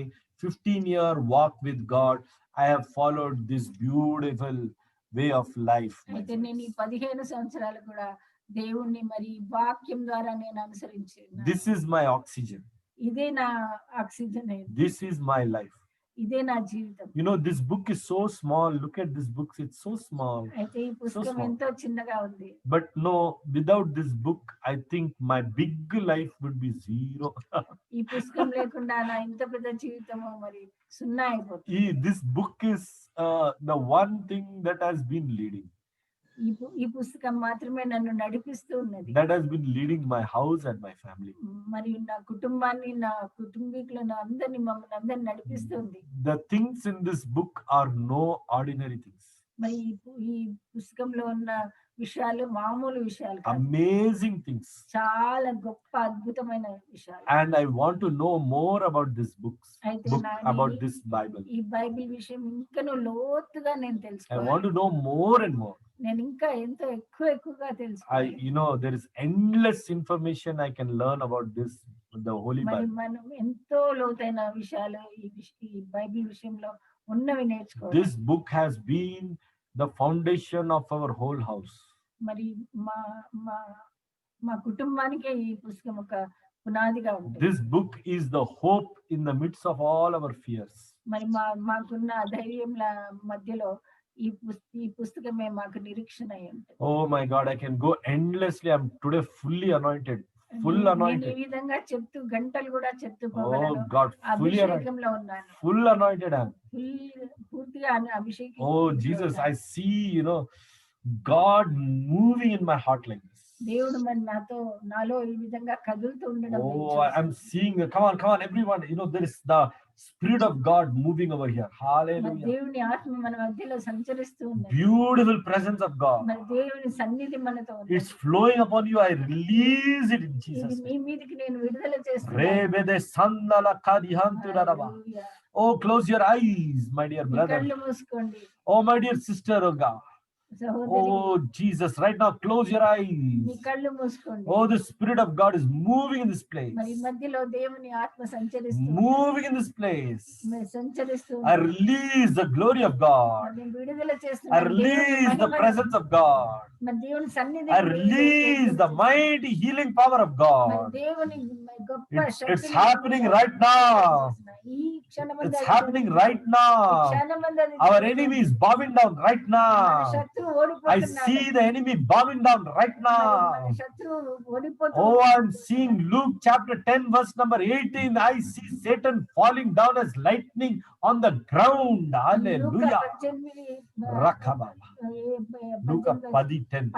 15-year walk with God. I have followed this beautiful way of life. my అయితే నేను ఈ friends. 15 సంవత్సరాలు కూడా దేవుణ్ణి మరి వాక్యం ద్వారా నేను అనుసరించాను. This is my oxygen. ఇదే నా oxygen, This is my life. ఇదే నా జీవితం. This book is so small. Look at this book. It's so small. అయితే ఈ పుస్తకం small. ఎంతో చిన్నగా ఉంది. But no, without this book, I think my big life would be zero. ఈ పుస్తకం లేకుండా నా ఇంత పెద్ద జీవితము మరి సున్నా అయిపోతుంది. This book is the one thing that has been leading. ఈ పుస్తకం మాత్రమే నన్ను నడిపిస్తూ ఉన్నది. That has been leading my house and my family. మరియు నా కుటుంబాన్ని, నా కుటుంబీకులను అందరినీ, మమ్మల్ని అందరిని నడిపిస్తుంది. The things in this book are no ordinary things. మరి ఈ పుస్తకంలో ఉన్న విషయాలు మామూలు విషయాలు కాదు. Amazing things. చాలా గొప్ప అద్భుతమైన విషయాలు. And I want to know more about this book, అయితే about this Bible. ఈ బైబిల్ విషయం ఇంకా లోతుగా నేను I తెలుసుకోవాలి. want to know more and more. నేను ఇంకా ఎంతో ఎక్కువగా తెలుసుకోవాలి. There is endless information I can learn about this, the Holy మరి Bible. మనం ఎంతో లోతైన విషయాలు ఈ బైబిల్ విషయంలో ఉన్నవి నేర్చుకోవాలి. This book has been the foundation of our whole house. మరి మా మా మా కుటుంబానికే ఈ పుస్తకం ఒక పునాదిగా ఉంటుంది. This book is the hope in the midst of all our fears. మరి మాకున్న ధైర్యంల మధ్యలో ఈ పుస్తకమే మాకు నిరీక్షణ అయి ఉంటుంది. Oh my God, I can go endlessly. I'm today fully anointed, full నేను ఈ anointed. విధంగా చెప్తూ గంటలు కూడా చెప్తూ Oh పోగలను. God, fully anointed, అభిషేకంలో ఉన్నాను. full anointed. I'm. పూర్తిగా అభిషేకం. Oh Jesus, I see, God moving in my heart like this. దేవుడు మరి నాలో ఈ విధంగా కదులుతూ ఉండడం. Oh, I'm seeing. Come on, everyone. There is the Spirit of God moving over here. Hallelujah. దేవుని ఆత్మ మన మధ్యలో సంచరిస్తూ ఉంది. Beautiful presence of God. మరి దేవుని సన్నిధి మనతో ఉంది. It's flowing upon you. I release it in Jesus' ఇది మీ name. మీదకి నేను విడుదల చేస్తున్నాను. Rebede sandala kadihanturaraba. Oh, close your eyes, my dear brother. కళ్ళు మూసుకోండి Oh, my dear sister, oh God. సహోదరి. Oh, Jesus, right now, close your me eyes. కళ్ళు మూసుకోండి. Oh, the Spirit of God is moving in this place. మరి మధ్యలో దేవుని ఆత్మ సంచరిస్తూ Moving in this place. సంచరిస్తూ I release the glory of God. నేను విడుదల I చేస్తున్నాను. release the presence of God. మరి దేవుని సన్నిధి I release the mighty healing power of మరి God. దేవుని గొప్ప It's శక్తిని happening right now. ఈ క్షణమందు It's అది happening జరుగుతుంది. right ఈ now. క్షణమందు అది Our జరుగుతుంది. enemy is bowing down right మన now. శత్రువు I ఓడిపోతున్నాడు. see the enemy bowing down right మన now. శత్రువు Oh, ఓడిపోతున్నాడు. I'm seeing Luke chapter 10, verse number 18. I see Satan falling down as lightning on the ground. Hallelujah. Rakhababa. Luka 10:10.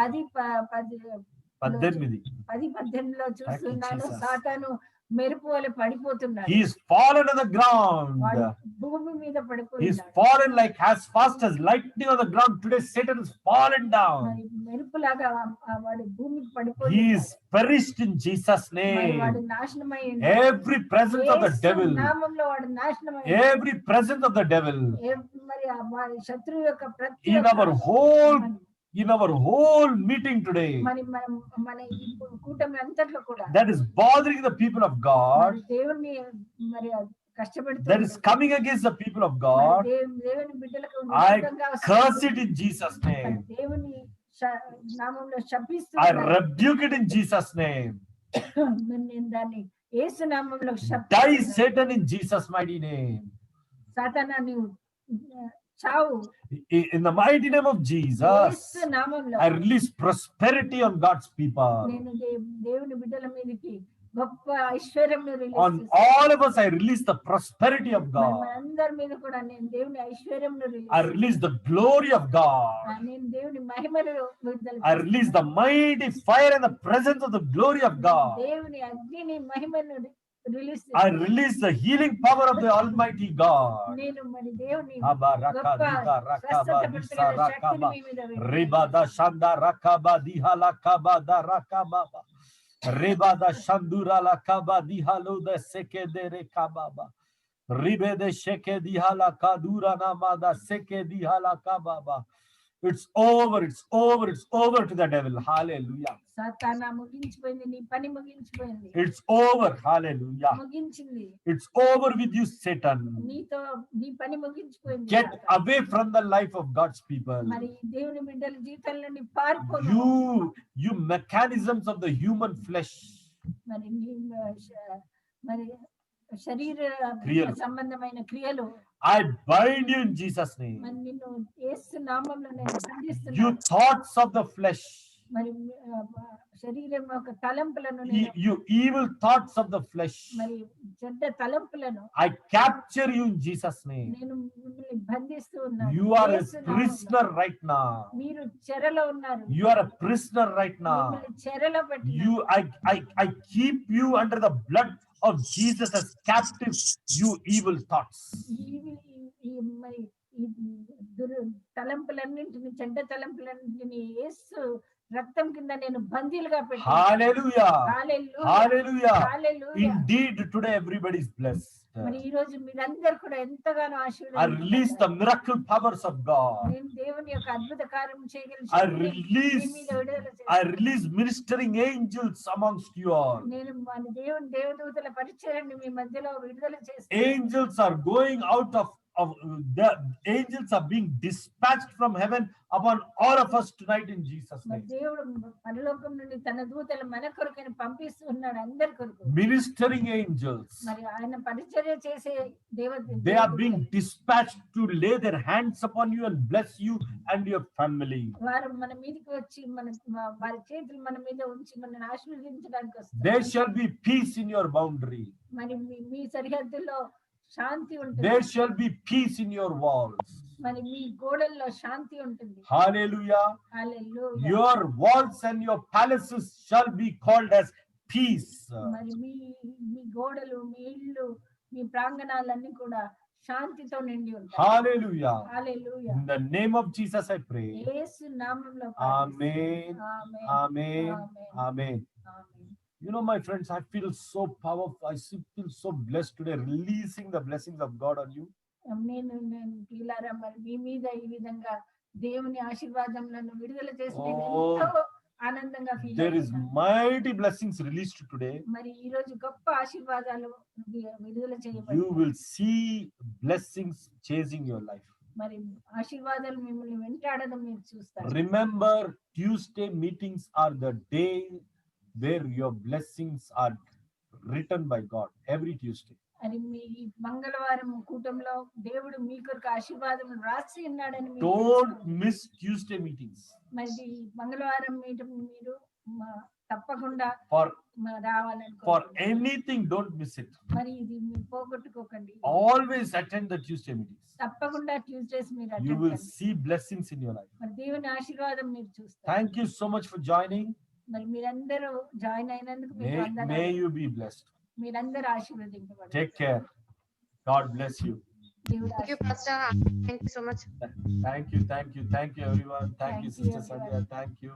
18లో చూస్తున్నాను Jesus. సాతాను మెరుపు వలె పడిపోతున్నాడు. He is fallen on the ground. వాడు భూమి మీద He is పడిపోతున్నాడు. fallen like as fast as lightning on the ground. Today Satan is fallen down. మరి మెరుపులాగా వాడు భూమికి He పడిపోతున్నాడు. is perished in Jesus' మరి వాడు name. నాశనమై Every presence of the Yesu devil, నామములో వాడు నాశనమై every presence of the devil మరి వాడి శత్రువు యొక్క ప్రతి in our whole meeting today, మరి మన ఈ కూటమి అంతట్లో కూడా that is bothering the people of God, మరి దేవుణ్ణి మరి కష్టపెడుతూ that is coming against the people of God, దేవుని బిడ్డలకు I విరోధంగా curse it in Jesus' మరి name. దేవుని నామంలో శపిస్తూ I rebuke it in Jesus' name. నేను దాన్ని యేసు నామంలో Die, Satan, in Jesus' mighty name. సాతానా నీవు చావు In the mighty name of Jesus, యేసు నామంలో I release prosperity on God's people. నేను దేవుని బిడ్డల మీదకి గొప్ప ఐశ్వర్యం On all of us, I release the prosperity of God. అందరి మీద కూడా నేను దేవుని ఐశ్వర్యం I release the glory of God. నేను దేవుని మహిమను విడుదల I release the mighty fire and the presence of the glory of God. దేవుని అగ్నిని మహిమను release I release the healing power of the Almighty God. నేను మరి దేవుని Abba, raka, గొప్ప diga, rakaba, స్వస్థతపరచగల disa, శక్తిని rakaba. మీ మీద వేస్తున్నాను. Ribada, shanda, rakaba, diha, lakaba, da, rakaba. Ribada, shandura, lakaba, diha, loda, seke, de, rekababa. Ribede, sheke, diha, lakadura, namada, seke, diha, lakababa. It's over to the devil. Hallelujah. సాతానా ముగించిపోయింది, నీ పని ముగించిపోయింది, It's over. Hallelujah. ముగించింది. It's over with you, Satan. నీతో నీ పని ముగించిపోయింది. Get సాతాను. away from the life of God's people. మరి దేవుని బిడ్డల జీవితాల నుండి పారిపోను. You mechanisms of the human flesh. మరి మరి శరీర క్రియలు. సంబంధమైన క్రియలు I bind you in Jesus' name. మరి నిన్ను యేసు నామములో నేను You బంధిస్తున్నాను. thoughts of the flesh. మరి శరీరం యొక్క తలంపులను నేను You evil thoughts of the flesh. మరి చెడ్డ తలంపులను I capture you in Jesus' name. నేను మిమ్మల్ని బంధిస్తూ ఉన్నాను. You are a యేసు నామములో. prisoner right now. మీరు చెరలో ఉన్నారు. You are a prisoner right now. మిమ్మల్ని చెరలో పెట్టిన I keep you under the blood of Jesus as captive, you evil thoughts. మరి ఈ తలంపులన్నింటిని చెడ్డ తలంపులన్నింటిని యేసు రక్తం కింద నేను బందీలుగా పెట్టాను. Hallelujah. Hallelujah. Hallelujah. Hallelujah. Indeed, today everybody is blessed. మరి ఈ రోజు మీరందరూ కూడా ఎంతగానో I ఆశీర్వాదం release the miracle powers of God. నేను దేవుని యొక్క అద్భుత కార్యం చేయగల I శక్తిని release- మీ మీద విడుదల చేస్తాను. I release ministering angels amongst you all. నేను మన దేవదూతల పరిచయాన్ని మీ మధ్యలో విడుదల చేస్తాను. Angels are going out of the angels are being dispatched from heaven upon all of us tonight in Jesus' మరి name. దేవుడు పరలోకం నుండి తన దూతలు మన కొరకు ఆయన పంపిస్తూ ఉన్నాడు, అందరి కొరకు. Ministering angels, మరి ఆయన పరిచర్య చేసే they are being dispatched to lay their hands upon you and bless you and your family. వారు మన మీదకి వచ్చి వారి చేతులు మన మీద ఉంచి మనల్ని ఆశీర్వదించడానికి వస్తారు. There shall be peace in your boundary. మరి మీ సరిహద్దుల్లో శాంతి ఉంటుంది. There shall be peace in your walls. మరి మీ గోడల్లో శాంతి ఉంటుంది. Hallelujah. Hallelujah. Your walls and your palaces shall be called as peace. మరి మీ గోడలు, మీ ఇల్లు, మీ ప్రాంగణాలన్నీ కూడా శాంతితో నిండి ఉంటాయి. Hallelujah. Hallelujah. In the name of Jesus I pray. యేసు నామములో Amen. Amen. Amen. Amen. Amen. Amen. You know, my friends, I feel so powerful. I feel so blessed today, releasing the blessings of God on you. నేను ప్రియులారా, మరి మీ మీద ఈ విధంగా దేవుని ఆశీర్వాదములను విడుదల చేసి నేను Oh, ఎంతో ఆనందంగా feel There is mighty blessings released today. మరి ఈ రోజు గొప్ప ఆశీర్వాదాలు విడుదల You చేయబడి will see blessings chasing your life. మరి ఆశీర్వాదాలు మిమ్మల్ని వెంటాడడం మీరు చూస్తారు. Remember, Tuesday meetings are the day where your blessings are written by God. Every Tuesday. అని మీ మంగళవారం కూటంలో దేవుడు మీ కొరకు ఆశీర్వాదం రాసి ఉన్నాడని మీరు Don't తెలుసుకోండి. miss Tuesday meetings. మరి ఈ మంగళవారం మీరు తప్పకుండా For రావాలనుకోండి. anything, don't miss it. మరి ఇది మీరు పోగొట్టుకోకండి. Always attend the Tuesday meetings. తప్పకుండా ట్యూస్డేస్ మీరు You attend will కండి. see blessings in your life. మరి దేవుని ఆశీర్వాదం మీరు చూస్తారు. Thank you so much for joining. మరి మీరందరూ జాయిన్ అయినందుకు మీకు May వందనాలు. you be blessed. మీరందరూ ఆశీర్వదింపబడండి. Take care. God bless you. దేవుడు Thank you, Pastor. Thank you so much. Thank you, everyone. Thank you, Thank you, Sister Sandhya. everyone. Thank you.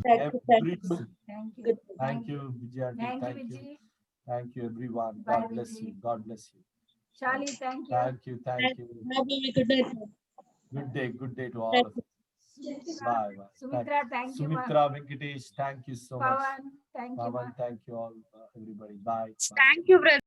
Thank you. Thank you. Thank you, Vijay. Thank you Thank you. Vijay. Thank you, everyone. Bye, God bless Vijay. you. God bless you. శాలి thank you. Thank you. Have a good day, sir. Good day to all of you. Bye. Sumitra thank you. Sumitra Venkatesh, thank you so much. Pavan thank you. Pavan, thank you all, everybody. Bye. Thank you, brother.